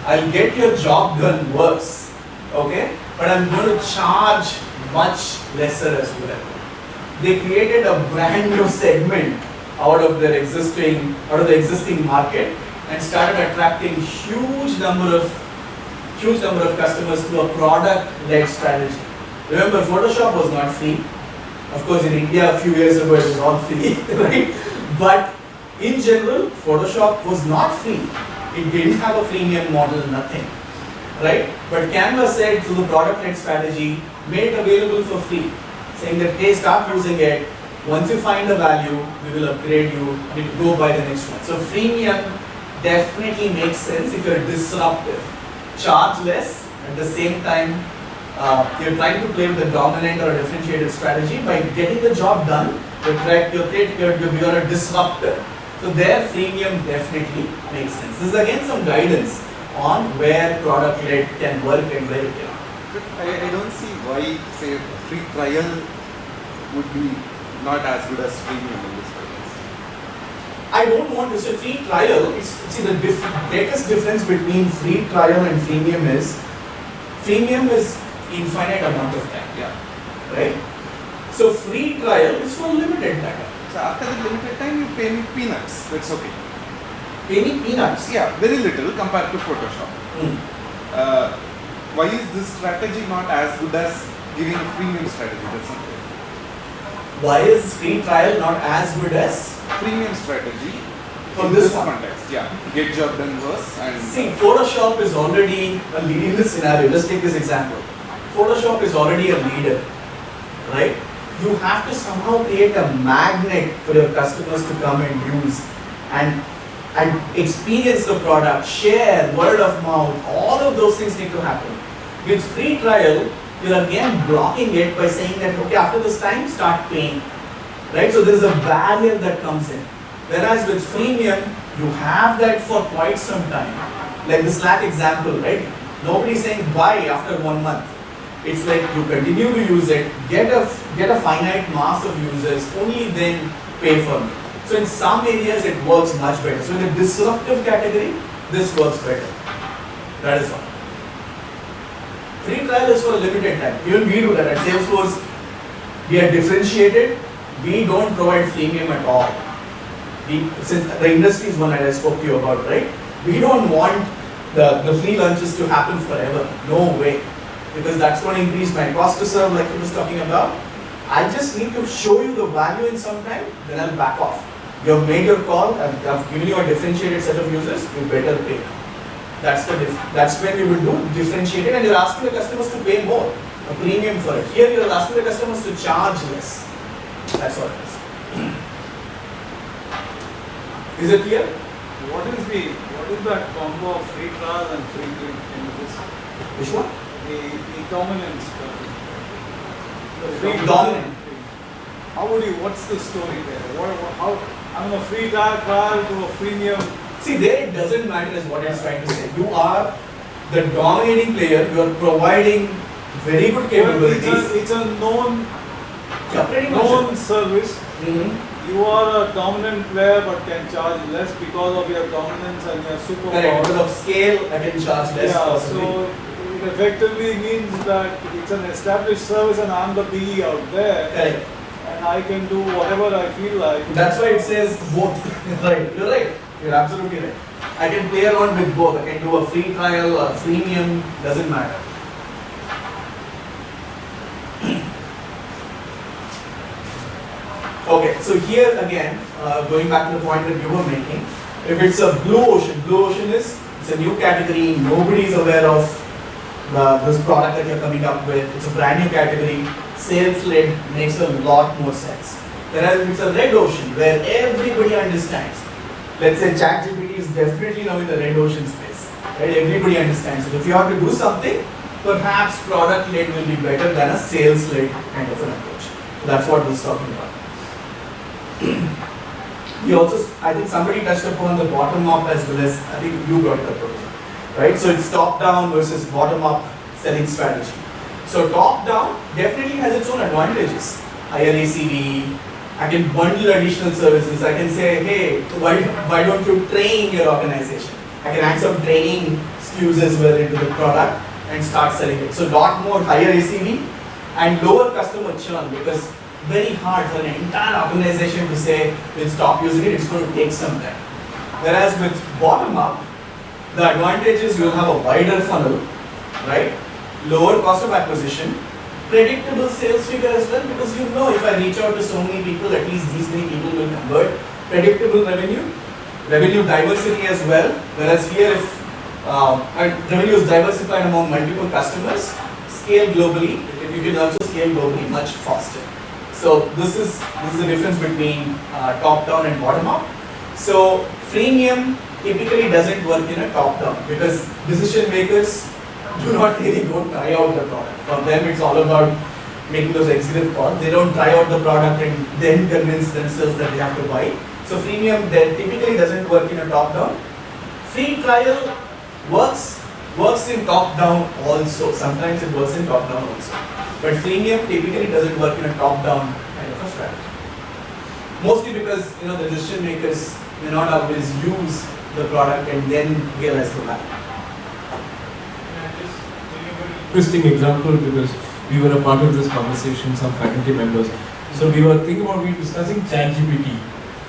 I'll get your job done worse, okay? But I'm going to charge much lesser as well. They created a brand new segment out of the existing market and started attracting huge number of customers through a product-led strategy. Remember, Photoshop was not free. Of course, in India a few years ago it was all free, right? But in general, Photoshop was not free. It didn't have a freemium model, nothing, right? But Canva said through the product-led strategy, made it available for free, saying that, hey, start using it. Once you find the value, we will upgrade you and you go buy the next one. So freemium definitely makes sense if you're disruptive. Charge less, at the same time, you're trying to play with a dominant or a differentiated strategy. By getting the job done, you're a disruptor. So there, freemium definitely makes sense. This is again some guidance on where product-led can work and where it cannot. But I don't see why, say, free trial would be not as good as freemium in this case. I don't want to say free trial. See, the greatest difference between free trial and freemium is infinite amount of time. Yeah. Right? So free trial is for limited time. So after the limited time, you pay me peanuts. That's okay. Pay me peanuts. Yeah, very little compared to Photoshop. Why is this strategy not as good as giving a freemium strategy? That's not good. Why is free trial not as good as Freemium strategy for in this this one? context? Yeah, get job done worse and See, Photoshop is already a leader in this scenario. Let's take this example. Photoshop is already a leader, right? You have to somehow create a magnet for your customers to come and use and experience the product, share, word of mouth, all of those things need to happen. With free trial, you're again blocking it by saying that, okay, after this time, start paying, right? So there's a barrier that comes in. Whereas with freemium, you have that for quite some time. Like the Slack example, right? Nobody's saying buy after 1 month. It's like you continue to use it, get a finite mass of users, only then pay for it. So in some areas it works much better. So in the disruptive category, this works better. That is all. Free trial is for a limited time. Even we do that at Salesforce. We are differentiated. We don't provide freemium at all. Since the industry is one that I spoke to you about, right? We don't want the free lunches to happen forever. No way. Because that's going to increase my cost to serve, like he was talking about. I just need to show you the value in some time, then I'll back off. You have made your call, I've given you a differentiated set of users, you better pay. That's when you will do differentiated, and you're asking the customers to pay more, a premium for it. Here you're asking the customers to charge less. That's all it is. Is it clear? What is that combo of free trial and free gift in this? Which one? The dominance. The free Dominant. What's the story there? How, I'm a free trial to a freemium. See, there it doesn't matter as what it's trying to say. You are the dominating player, you are providing very good capabilities. It's a known service. You are a dominant player but can charge less because of your dominance and your superpower. Correct. Because of scale, I can charge less. Yeah, possibly. so it effectively means that it's an established service and I'm the PE out there. Correct. And I can do whatever I feel like. That's why it says both. Right. You're right. You're absolutely right. I can play around with both. I can do a free trial or freemium, doesn't matter. Okay, so here again, going back to the point that you were making, if it's a blue ocean is, it's a new category, nobody is aware of this product that you're coming up with, it's a brand new category, sales-led makes a lot more sense. Whereas if it's a red ocean, where everybody understands, let's say ChatGPT is definitely now in the red ocean space, right? Everybody understands it. If you have to do something, perhaps product-led will be better than a sales-led kind of an approach. So that's what this is talking about. We also, I think somebody touched upon the bottom-up as well as, I think you brought it up, right? So it's top-down versus bottom-up selling strategy. So top down definitely has its own advantages. Higher ACV, I can bundle additional services. I can say, hey, why don't you train your organization? I can add some training SKUs as well into the product and start selling it. So lot more higher ACV and lower customer churn, because very hard for an entire organization to say we'll stop using it. It's going to take some time. Whereas with bottom up, the advantage is you'll have a wider funnel, right? Lower cost of acquisition, predictable sales figure as well, because you know if I reach out to so many people, at least these many people will convert. Predictable revenue, revenue diversity as well. Whereas here, if revenue is diversified among multiple customers, scale globally, you can also scale globally much faster. So this is the difference between top down and bottom up. So freemium typically doesn't work in a top down because decision makers do not really go try out the product. For them, it's all about making those executive calls. They don't try out the product and then convince themselves that they have to buy. So freemium typically doesn't work in a top down. Free trial works in top down also. Sometimes it works in top down also. But freemium typically doesn't work in a top down kind of a strategy. Mostly because the decision makers may not always use the product and then realize the value. Interesting example, because we were a part of this conversation, some faculty members. So we were discussing ChatGPT,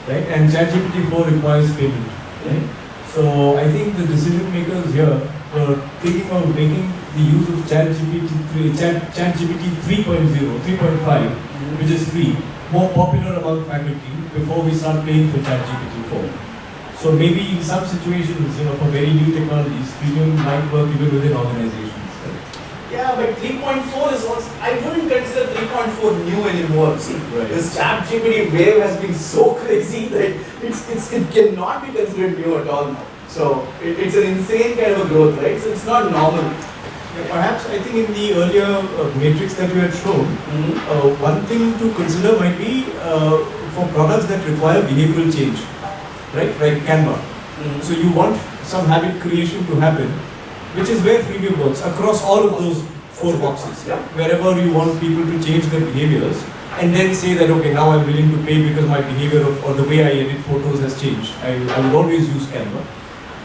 right? And ChatGPT 4 requires payment, right? So I think the decision makers here were thinking of making the use of ChatGPT 3.5, which is free, more popular among faculty before we start paying for ChatGPT 4. So maybe in some situations, for very new technologies, freemium might work even within organizations. Yeah, but 3.4 is also, I wouldn't consider 3.4 new anymore. See, right. This ChatGPT wave has been so crazy that it cannot be considered new at all now. So it's an insane kind of a growth, right? So it's not normal. Yeah, perhaps I think in the earlier matrix that you had shown, one thing to consider might be for products that require behavioral change, right? Like Canva. So you want some habit creation to happen, which is where freemium works across all of those 4 boxes. Yeah. Wherever you want people to change their behaviors, and then say that okay, now I'm willing to pay because my behavior or the way I edit photos has changed. I will always use Canva.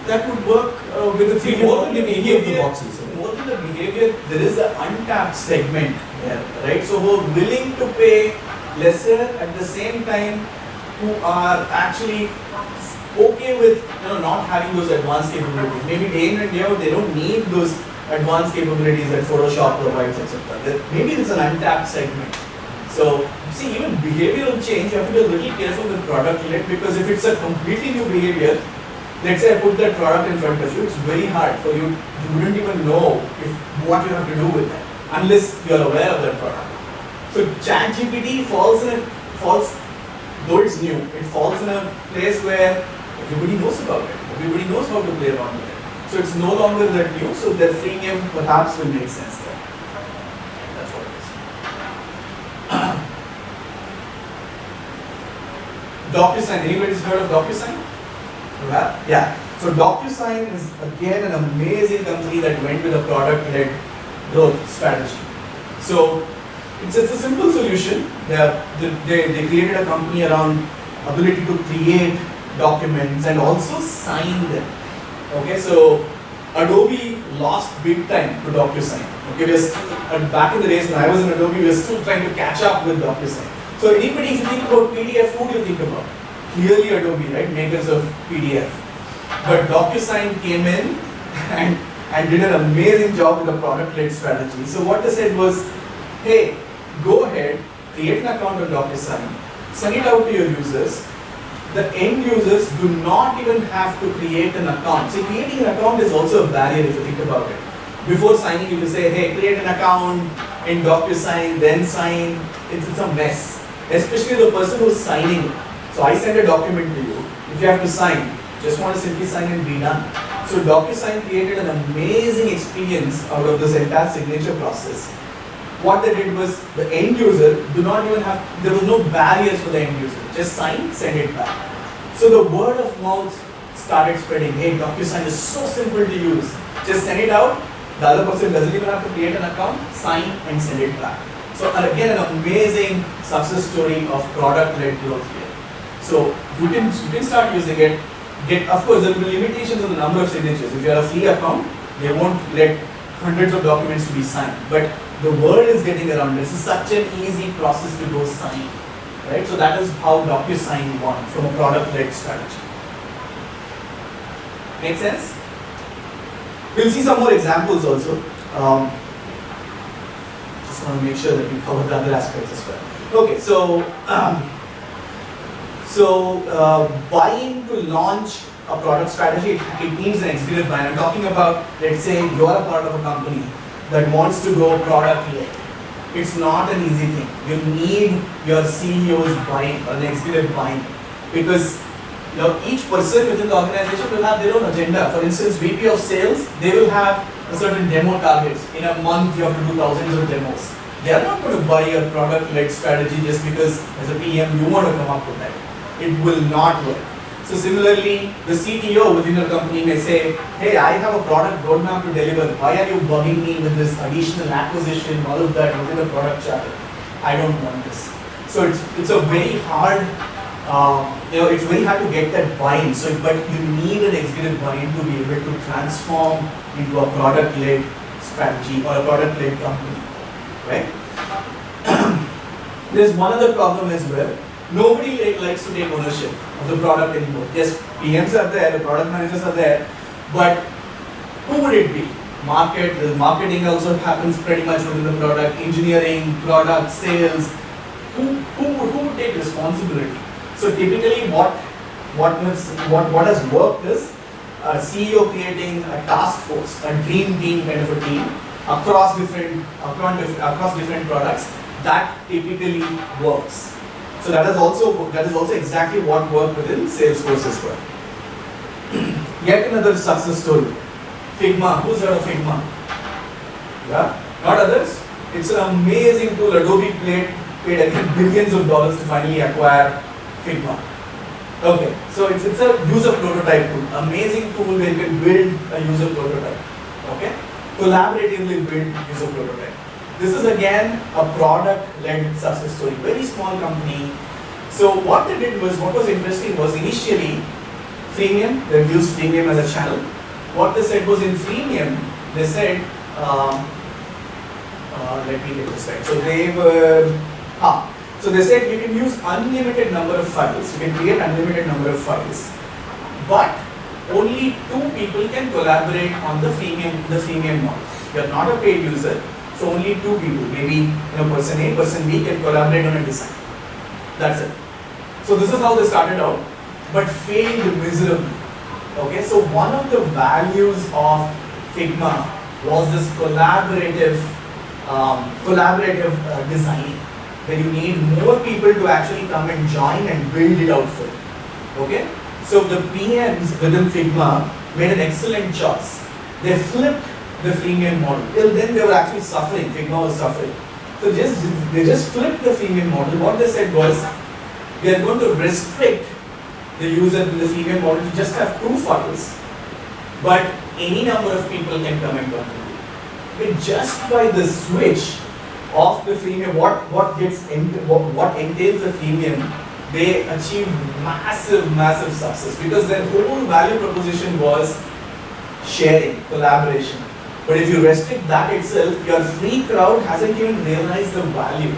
That would work with the freemium in any of the boxes. More than the behavior, there is an untapped segment here, right? So who are willing to pay lesser at the same time, who are actually okay with not having those advanced capabilities. Maybe day in and day out they don't need those advanced capabilities that Photoshop provides, etc. Maybe it's an untapped segment. So see, even behavioral change, you have to be a little careful with product led, because if it's a completely new behavior, let's say I put that product in front of you, it's very hard for you. You wouldn't even know what you have to do with that unless you are aware of that product. So ChatGPT though it's new, it falls in a place where everybody knows about it. Everybody knows how to play around with it. So it's no longer that new, so the freemium perhaps will make sense there. That's what it is. DocuSign, anybody's heard of DocuSign? You have? Yeah. So DocuSign is again an amazing company that went with a product-led growth strategy. So it's a simple solution. They created a company around ability to create documents and also sign them. Okay, so Adobe lost big time to DocuSign. Okay, back in the days when I was in Adobe, we were still trying to catch up with DocuSign. So anybody, if you think about PDF, who do you think about? Clearly Adobe, right? Makers of PDF. But DocuSign came in and did an amazing job with the product-led strategy. So what they said was, hey, go ahead, create an account on DocuSign, send it out to your users. The end users do not even have to create an account. See, creating an account is also a barrier if you think about it. Before signing, you will say, hey, create an account in DocuSign, then sign. It's a mess, especially the person who's signing. So I send a document to you. If you have to sign, just want to simply sign and be done. So DocuSign created an amazing experience out of this entire signature process. What they did was the end user there was no barriers for the end user. Just sign, send it back. So the word of mouth started spreading. Hey, DocuSign is so simple to use. Just send it out, The other person doesn't even have to create an account, sign and send it back. So again, an amazing success story of product-led growth here. So you can start using it. Of course, there will be limitations on the number of signatures. If you have a free account, they won't let hundreds of documents to be signed. But the word is getting around. This is such an easy process to go sign, right? So that is how DocuSign won from a product-led strategy. Make sense? We'll see some more examples also. Just want to make sure that we cover the other aspects as well. Okay, so buying to launch a product strategy, it means an executive buy. I'm talking about, let's say you're a part of a company that wants to go product led. It's not an easy thing. You need your CEO's buying or an executive buying, because each person within the organization will have their own agenda. For instance, VP of sales, they will have a certain demo targets. In a month, you have to do thousands of demos. They are not going to buy a product-led strategy just because as a PM you want to come up with that. It will not work. So similarly, the CTO within your company may say, hey, I have a product roadmap to deliver. Why are you bugging me with this additional acquisition, all of that within the product charter? I don't want this. So it's a very hard, it's very hard to get that buy-in. So, but you need an executive buy-in to be able to transform into a product-led strategy or a product-led company, right? There's one other problem as well. Nobody likes to take ownership of the product anymore. Yes, PMs are there, the product managers are there, but who would it be? The marketing also happens pretty much within the product, engineering, product, sales. Who would take responsibility? So typically what has worked is a CEO creating a task force, a dream team kind of a team across different products. That typically works. So that is also exactly what worked within Salesforce as well. Yet another success story. Figma. Who's heard of Figma? Yeah? Not others? It's an amazing tool. Adobe paid I think billions of dollars to finally acquire Figma. Okay, so it's a user prototype tool. Amazing tool where you can build a user prototype. Okay? Collaboratively build user prototype. This is again a product-led success story. Very small company. So what they did was, what was interesting was initially freemium, they used freemium as a channel. What they said was in freemium, they said, let me get this right. So they were, so they said you can use unlimited number of files. You can create unlimited number of files, but only 2 people can collaborate on the freemium model. You are not a paid user. So only 2 people, maybe person A, person B can collaborate on a design. That's it. So this is how they started out, but failed miserably. Okay, so one of the values of Figma was this collaborative design, where you need more people to actually come and join and build it out for you. Okay, so the PMs within Figma made an excellent choice. They flipped the freemium model. Till then they were actually suffering, Figma was suffering. So they just flipped the freemium model. What they said was, we are going to restrict the user in the freemium model to just have 2 files, but any number of people can come and contribute. But just by the switch of the freemium, what entails the freemium, they achieved massive success, because their whole value proposition was sharing, collaboration. But if you restrict that itself, your free crowd hasn't even realized the value,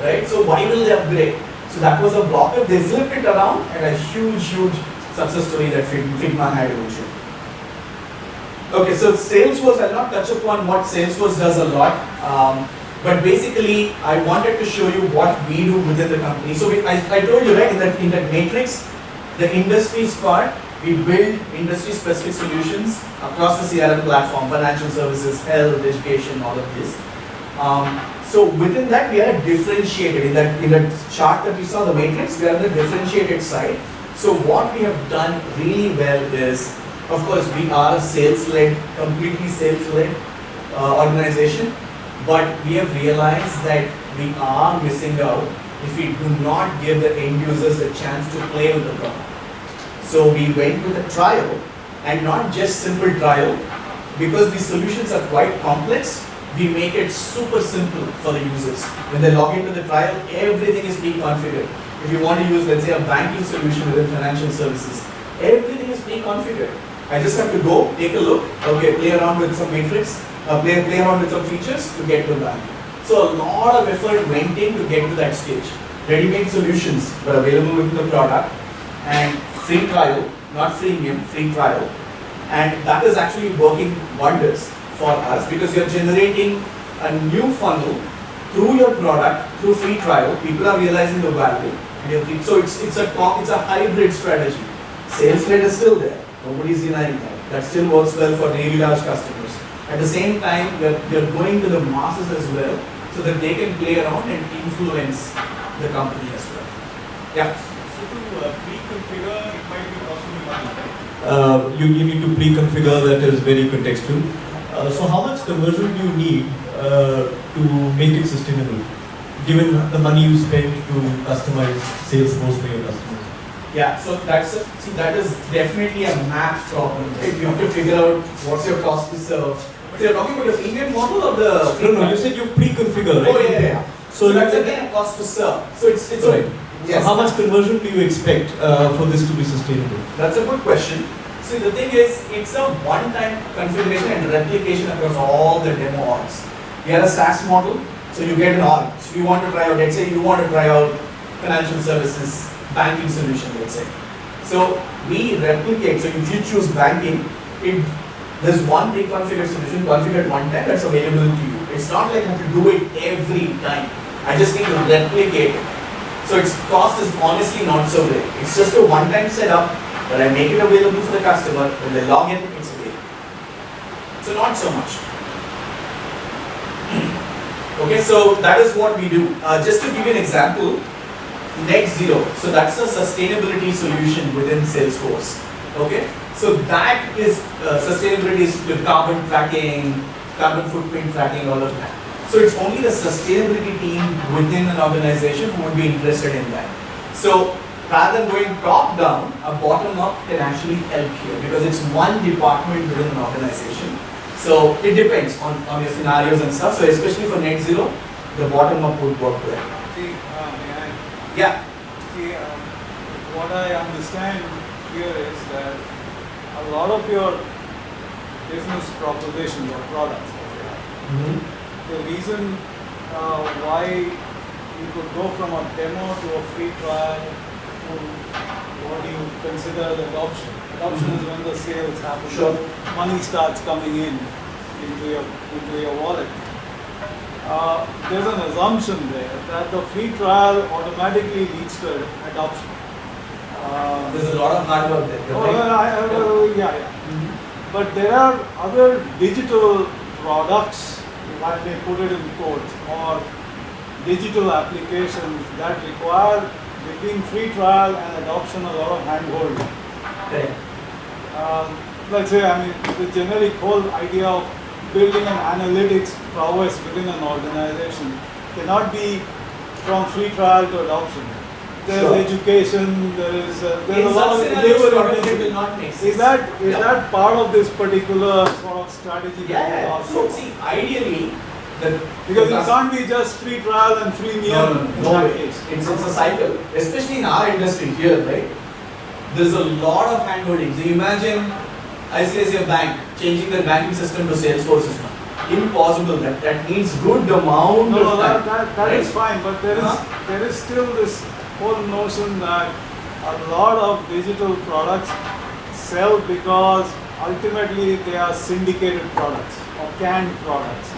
right? So why will they upgrade? So that was a blocker. They flipped it around, and a huge success story that Figma had eventually. Okay, so Salesforce, I'll not touch upon what Salesforce does a lot, but basically I wanted to show you what we do within the company. So I told you, right, in that matrix, the industries part, we build industry-specific solutions across the CRM platform, financial services, health, education, all of this. So within that, we are differentiated. In that chart that we saw, the matrix, we are on the differentiated side. So what we have done really well is, of course, we are a sales-led, completely sales-led organization, but we have realized that we are missing out if we do not give the end users a chance to play with the product. So we went with a trial, and not just simple trial, because these solutions are quite complex, we make it super simple for the users. When they log into the trial, everything is pre-configured. If you want to use, let's say, a banking solution within financial services, everything is pre-configured. I just have to go, take a look, okay, play around with some matrix, play around with some features to get to that. So a lot of effort went in to get to that stage. Ready-made solutions were available within the product, and free trial, not freemium, free trial, and that is actually working wonders for us because you're generating a new funnel through your product, through free trial. People are realizing the value, and so it's a hybrid strategy. Sales rate is still there. Nobody's denying that. That still works well for really large customers. At the same time, you're going to the masses as well, so that they can play around and influence the company as well. Yeah. So to pre-configure, it might be costing you money, right? You need to pre-configure, that is very contextual. So how much conversion do you need to make it sustainable, given the money you spend to customize Salesforce for your customers? Yeah, so that is definitely a math problem. Right? You have to figure out what's your cost to serve. So you're talking about the freemium model or the No, you said you pre-configure, right? Oh yeah. So that's again a cost to serve. So it's right. Yes. So how much conversion do you expect for this to be sustainable? That's a good question. See, the thing is, it's a one-time configuration and replication across all the demo orgs. We are a SaaS model, so you get an org. So you want to try out, let's say you want to try out financial services, banking solution, let's say. So we replicate, so if you choose banking, there's one pre-configured solution, configured one time, that's available to you. It's not like I have to do it every time. I just need to replicate it. So its cost is honestly not so great. It's just a one-time setup, but I make it available for the customer. When they log in, it's available. So not so much. Okay, so that is what we do. Just to give you an example, Net Zero. So that's a sustainability solution within Salesforce. Okay, so that is sustainability is with carbon tracking, carbon footprint tracking, all of that. So it's only the sustainability team within an organization who would be interested in that. So rather than going top down, a bottom up can actually help here because it's one department within an organization. So it depends on your scenarios and stuff. So especially for Net Zero, the bottom up would work well. See, may I? Yeah. See, what I understand here is that a lot of your business propositions or products, the reason why you could go from a demo to a free trial to what you consider the adoption. Adoption is when the sales happen. Sure. Money starts coming into your wallet. There's an assumption there that the free trial automatically leads to adoption. There's a lot of hard work there. Yeah. But there are other digital products, while they put it in quotes, or digital applications that require between free trial and adoption a lot of hand-holding. Correct. Let's say, the generic whole idea of building an analytics prowess within an organization cannot be from free trial to adoption. There's education, there's a lot of it will not make sense. Is that part of this particular sort of strategy? Yeah. So see, ideally, because it can't be just free trial and freemium. No way. It's a cycle, especially in our industry here, right? There's a lot of handholding. So imagine ICICI Bank changing their banking system to Salesforce is impossible. That needs good amount of time. That is fine, but there is still this whole notion that a lot of digital products sell because ultimately they are syndicated products or canned products.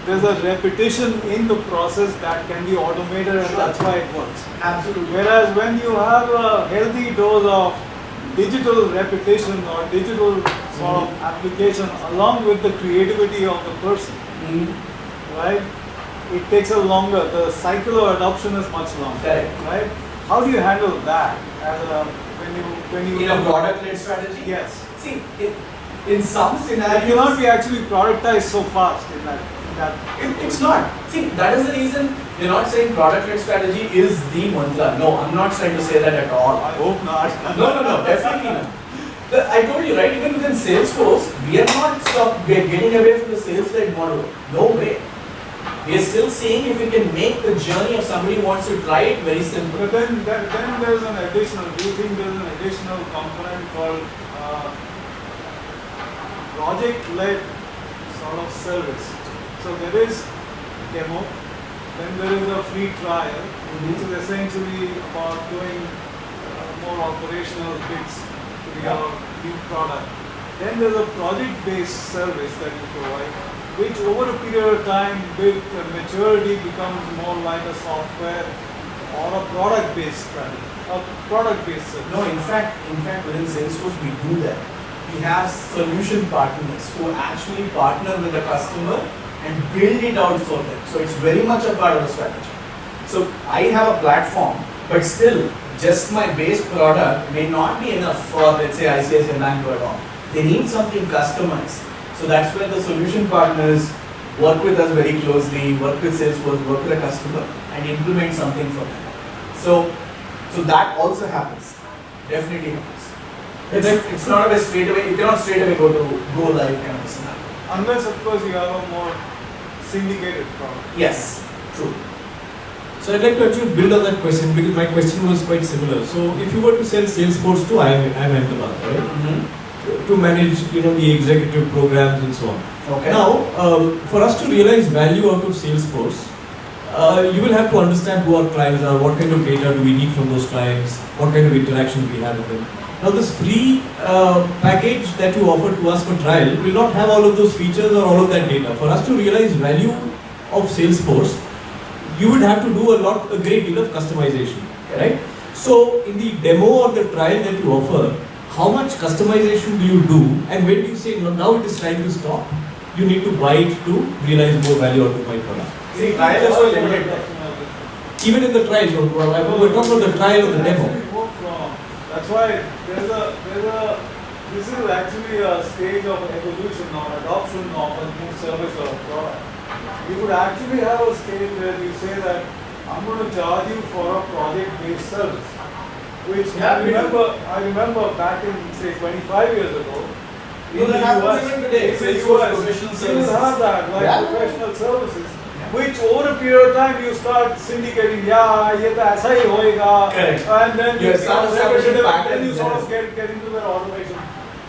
There's a repetition in the process that can be automated, and that's why it works. Absolutely. Whereas when you have a healthy dose of digital repetition or digital sort of application along with the creativity of the person, right? It takes a longer. The cycle of adoption is much longer. Correct. Right? How do you handle that when you in a product-led strategy? Yes. See, in some scenarios, it cannot be actually productized so fast in that. It's not. See, that is the reason we're not saying product-led strategy is the mantra. No, I'm not trying to say that at all. I hope not. No, definitely not. I told you, right, even within Salesforce, we are not getting away from the sales-led model. No way. We are still seeing if we can make the journey of somebody who wants to try it very simple. But then there's an additional, do you think there's an additional component called project-led sort of service? So there is demo, then there is a free trial, which is essentially about doing more operational bits to your new product. Then there's a project-based service that you provide, which over a period of time with maturity becomes more like a software or a product-based strategy, a product-based service. No, in fact, within Salesforce we do that. We have solution partners who actually partner with the customer and build it out for them. So it's very much a part of the strategy. So I have a platform, but still, just my base product may not be enough for, let's say, ICICI Bank to adopt. They need something customized. So that's where the solution partners work with us very closely, work with Salesforce, work with the customer, and implement something for them. So that also happens. Definitely happens. It's not a straight away. You cannot straight away go live kind of scenario. Unless, of course, you have a more syndicated product. Yes, true. So I'd like to actually build on that question because my question was quite similar. So if you were to sell Salesforce to IIMA, right? Mm-hmm. To manage, the executive programs and so on. Okay. Now, for us to realize value out of Salesforce, you will have to understand who our clients are, what kind of data do we need from those clients, what kind of interaction we have with them. Now, this free package that you offer to us for trial will not have all of those features or all of that data. For us to realize value of Salesforce, you would have to do a great deal of customization, right? So, in the demo or the trial that you offer, how much customization do you do, and when do you say, no, now it is time to stop, you need to buy it to realize more value out of my product? See, trial is so limited. Even in the trial, we're talking about the trial or the demo. That's why this is actually a stage of evolution or adoption of a new service or a product. You would actually have a stage where you say that I'm going to charge you for a project-based service. Which I remember back in, say, 25 years ago, in the US, you will have that, like professional services, which over a period of time you start syndicating, ye to aisa hi hoega, and then you start establishing patterns, then you sort of get into that automation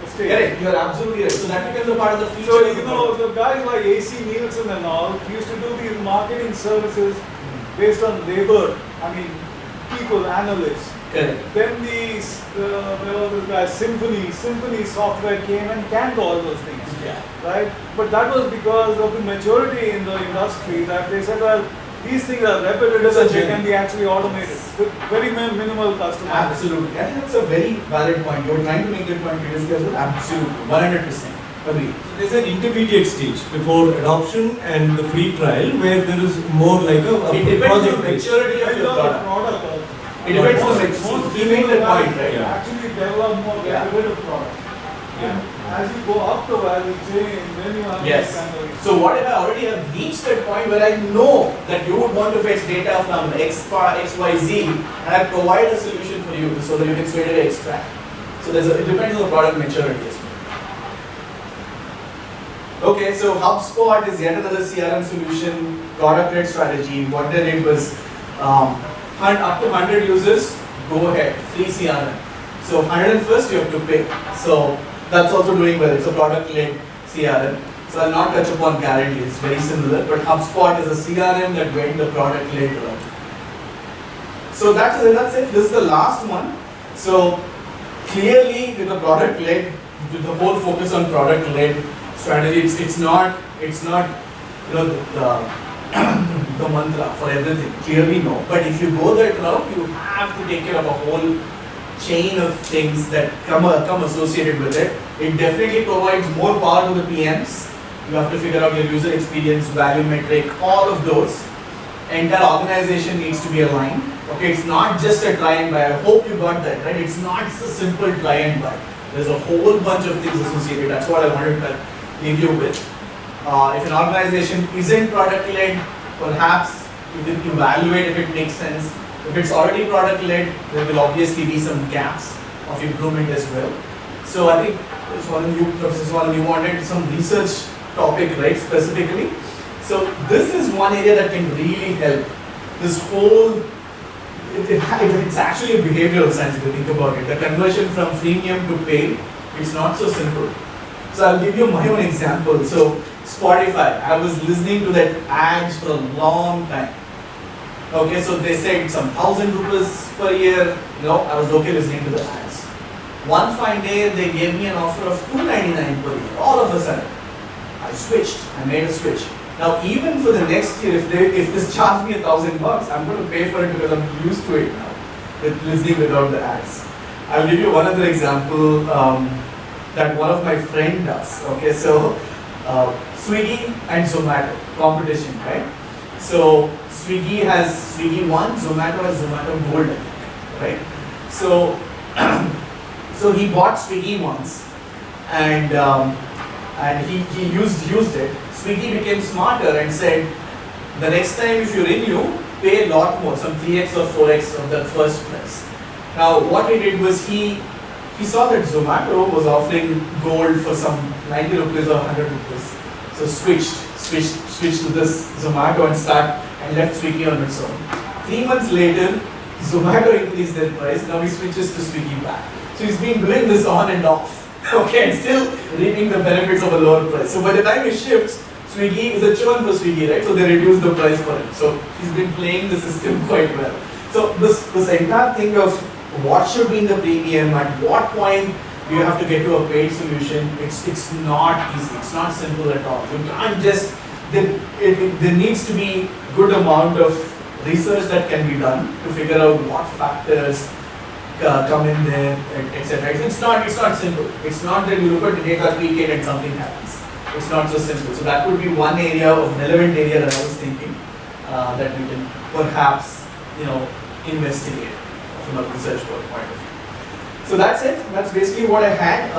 stage. Correct, you are absolutely right. So that becomes a part of the future. So, the guys like AC Nielsen and all used to do these marketing services based on labor, people, analysts. Correct. Then there was this guy, Symphony software came and canned all those things. Yeah. Right? But that was because of the maturity in the industry that they said, well, these things are repetitive and they can be actually automated with very minimal customization. Absolutely. I think that's a very valid point. You're trying to make that point previously as well. Absolutely. 100%. Agree. So there's an intermediate stage before adoption and the free trial where there is more like a It depends on the project. maturity of your product. It depends on the maturity. You made that point, right? Yeah. Actually develop more repetitive product. Yeah. As you go up the value chain, then you have Yes. this kind of. So what if I already have reached that point where I know that you would want to fetch data from XYZ and I provide a solution for you so that you can straight away extract. So it depends on the product maturity as well. Okay, so HubSpot is yet another CRM solution, product-led strategy. What they did was up to 100 users, go ahead, free CRM. So 101st you have to pay. So that's also doing well. It's a product-led CRM. So I'll not touch upon Guarantee, it's very similar. But HubSpot is a CRM that went the product-led route. So that's it. This is the last one. So clearly with the product-led, with the whole focus on product-led strategy, it's not the mantra for everything. Clearly no. But if you go that route, you have to take care of a whole chain of things that come associated with it. It definitely provides more power to the PMs. You have to figure out your user experience, value metric, all of those. Entire organization needs to be aligned. Okay, it's not just a try and buy. I hope you got that, right? It's not just a simple try and buy. There's a whole bunch of things associated. That's what I wanted to leave you with. If an organization isn't product-led, perhaps you can evaluate if it makes sense. If it's already product-led, there will obviously be some gaps of improvement as well. So I think this one you, Professor Swan, you wanted some research topic, right, specifically. So this is one area that can really help. This whole, it's actually a behavioral science if you think about it. The conversion from freemium to paid, it's not so simple. So I'll give you my own example. So Spotify, I was listening to that ads for a long time. Okay, so they said some 1,000 rupees per year. No, I was okay listening to the ads. One fine day, they gave me an offer of $299 per year. All of a sudden, I switched. I made a switch. Now, even for the next year, if this charged me $1,000, I'm going to pay for it because I'm used to it now, with listening without the ads. I'll give you one other example that one of my friend does. Okay, so Swiggy and Zomato competition, right? So Swiggy has Swiggy One, Zomato has Zomato Gold, right? So so he bought Swiggy once, and he used it. Swiggy became smarter and said, the next time if you renew, pay a lot more, some 3x or 4x of the first price. Now what he did was he saw that Zomato was offering gold for some 90 rupees or 100 rupees. So switched to this Zomato and left Swiggy on its own. 3 months later, Zomato increased their price. Now he switches to Swiggy back. So he's been doing this on and off. Okay, and still reaping the benefits of a lower price. So by the time he shifts, Swiggy is a churn for Swiggy, right? So they reduce the price for him. So he's been playing the system quite well. So this entire thing of what should be in the premium, at what point do you have to get to a paid solution, it's not easy. It's not simple at all. You can't just, there needs to be good amount of research that can be done to figure out what factors come in there, etc. It's not simple. It's not that you look at the data, tweak it, and something happens. It's not so simple. So that would be one area of relevant area that I was thinking that we can perhaps investigate from a research point of view. So that's it. That's basically what I had.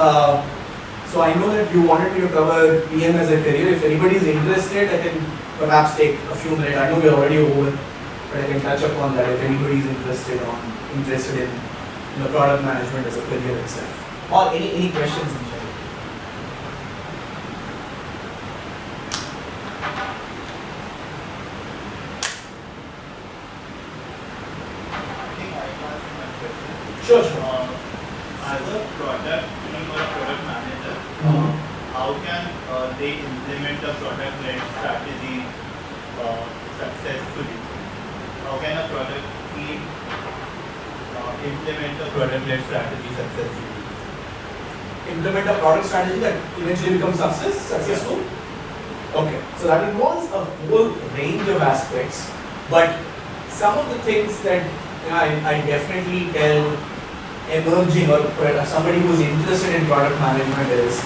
So I know that you wanted me to cover PM as a career. If anybody is interested, I can perhaps take a few minutes. I know we are already over, but I can touch upon that if anybody is interested in product management as a career itself. Or any questions in general. Sure. As a product team or a product manager, how can they implement a product-led strategy successfully? How can a product team implement a product-led strategy successfully? Implement a product strategy that eventually becomes successful? Okay, so that involves a whole range of aspects, but some of the things that I definitely tell emerging or somebody who's interested in product management is,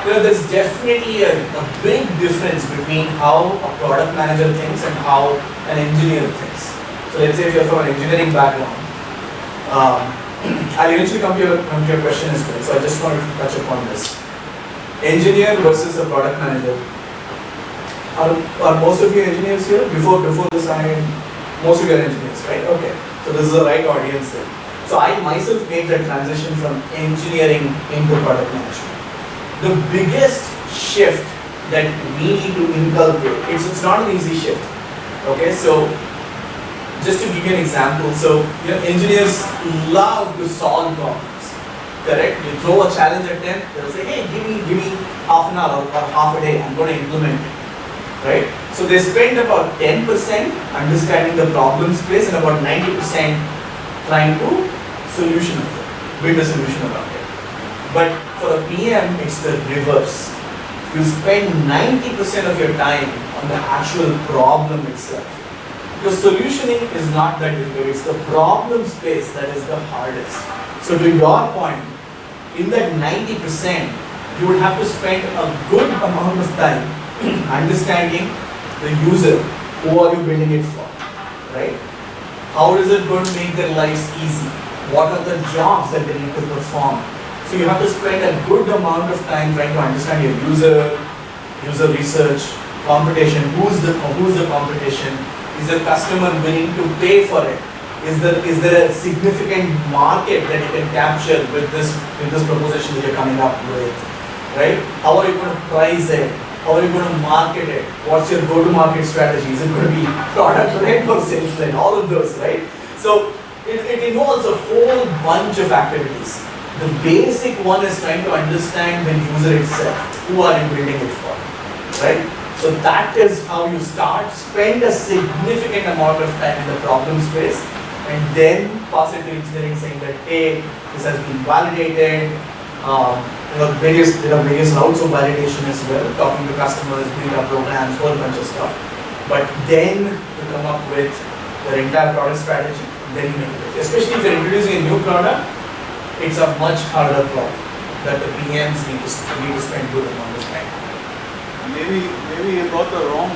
there's definitely a big difference between how a product manager thinks and how an engineer thinks. So let's say if you're from an engineering background, I'll eventually come to your question as well, so I just wanted to touch upon this. Engineer versus a product manager. Are most of you engineers here? Before this, most of you are engineers, right? Okay, so this is the right audience then. So I myself made the transition from engineering into product management. The biggest shift that we need to inculcate, it's not an easy shift. Okay, so just to give you an example, so engineers love to solve problems, correct? You throw a challenge at them, they'll say, hey, give me half an hour or half a day, I'm going to implement it, right? So they spend about 10% understanding the problem space and about 90% trying to build a solution around it. But for a PM, it's the reverse. You spend 90% of your time on the actual problem itself. Because solutioning is not that difficult, it's the problem space that is the hardest. So to your point, in that 90%, you would have to spend a good amount of time understanding the user, who are you building it for, right? How is it going to make their lives easy? What are the jobs that they need to perform? So you have to spend a good amount of time trying to understand your user research, competition, who's the competition, is the customer willing to pay for it? Is there a significant market that you can capture with this proposition that you're coming up with, right? How are you going to price it? How are you going to market it? What's your go-to-market strategy? Is it going to be product-led or sales-led? All of those, right? So it involves a whole bunch of activities. The basic one is trying to understand the user itself. Who are you building it for, right? So that is how you start. Spend a significant amount of time in the problem space, and then pass it to engineering, saying that, hey, this has been validated. There are various routes of validation as well, talking to customers, building up programs, whole bunch of stuff. But then you come up with your entire product strategy, then you make it. Especially if you're introducing a new product, it's a much harder problem that the PMs need to spend good amount of time. Maybe you got the wrong.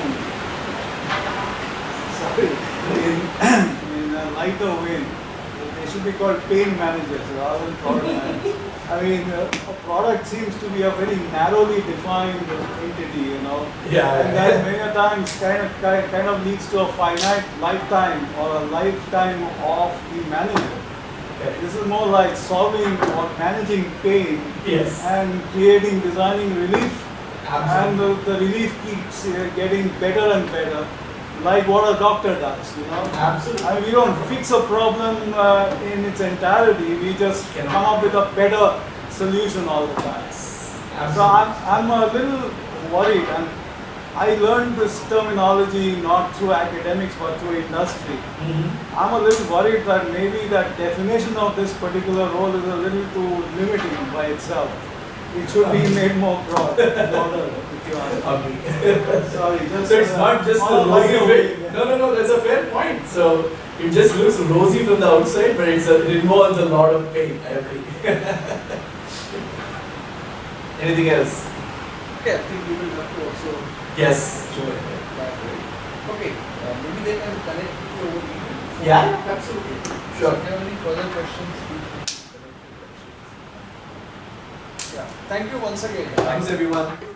Sorry. In a lighter way, they should be called pain managers rather than product managers. I mean, a product seems to be a very narrowly defined entity, you know. Yeah. And that many times kind of leads to a finite lifetime or a lifetime of the manager. Okay. This is more like solving or managing pain Yes. and designing relief. Absolutely. And the relief keeps getting better and better, like what a doctor does, you know. Absolutely. I mean, we don't fix a problem in its entirety, we just come up with a better solution all the time. So I'm a little worried, and I learned this terminology not through academics but through industry. Mm-hmm. I'm a little worried that maybe that definition of this particular role is a little too limiting by itself. It should be made more broader, if you ask me. Sorry, just So it's not just on a a rosy lighter bit. way, yeah. No, that's a fair point. So it just looks rosy from the outside, but it involves a lot of pain. I agree. Anything else? Okay, I think we will have to also Yes. that, right? Okay, maybe they can connect with you over email. Yeah, absolutely. Sure. If you have any further questions, feel free to connect with questions. Yeah, thank you once again. Thanks everyone.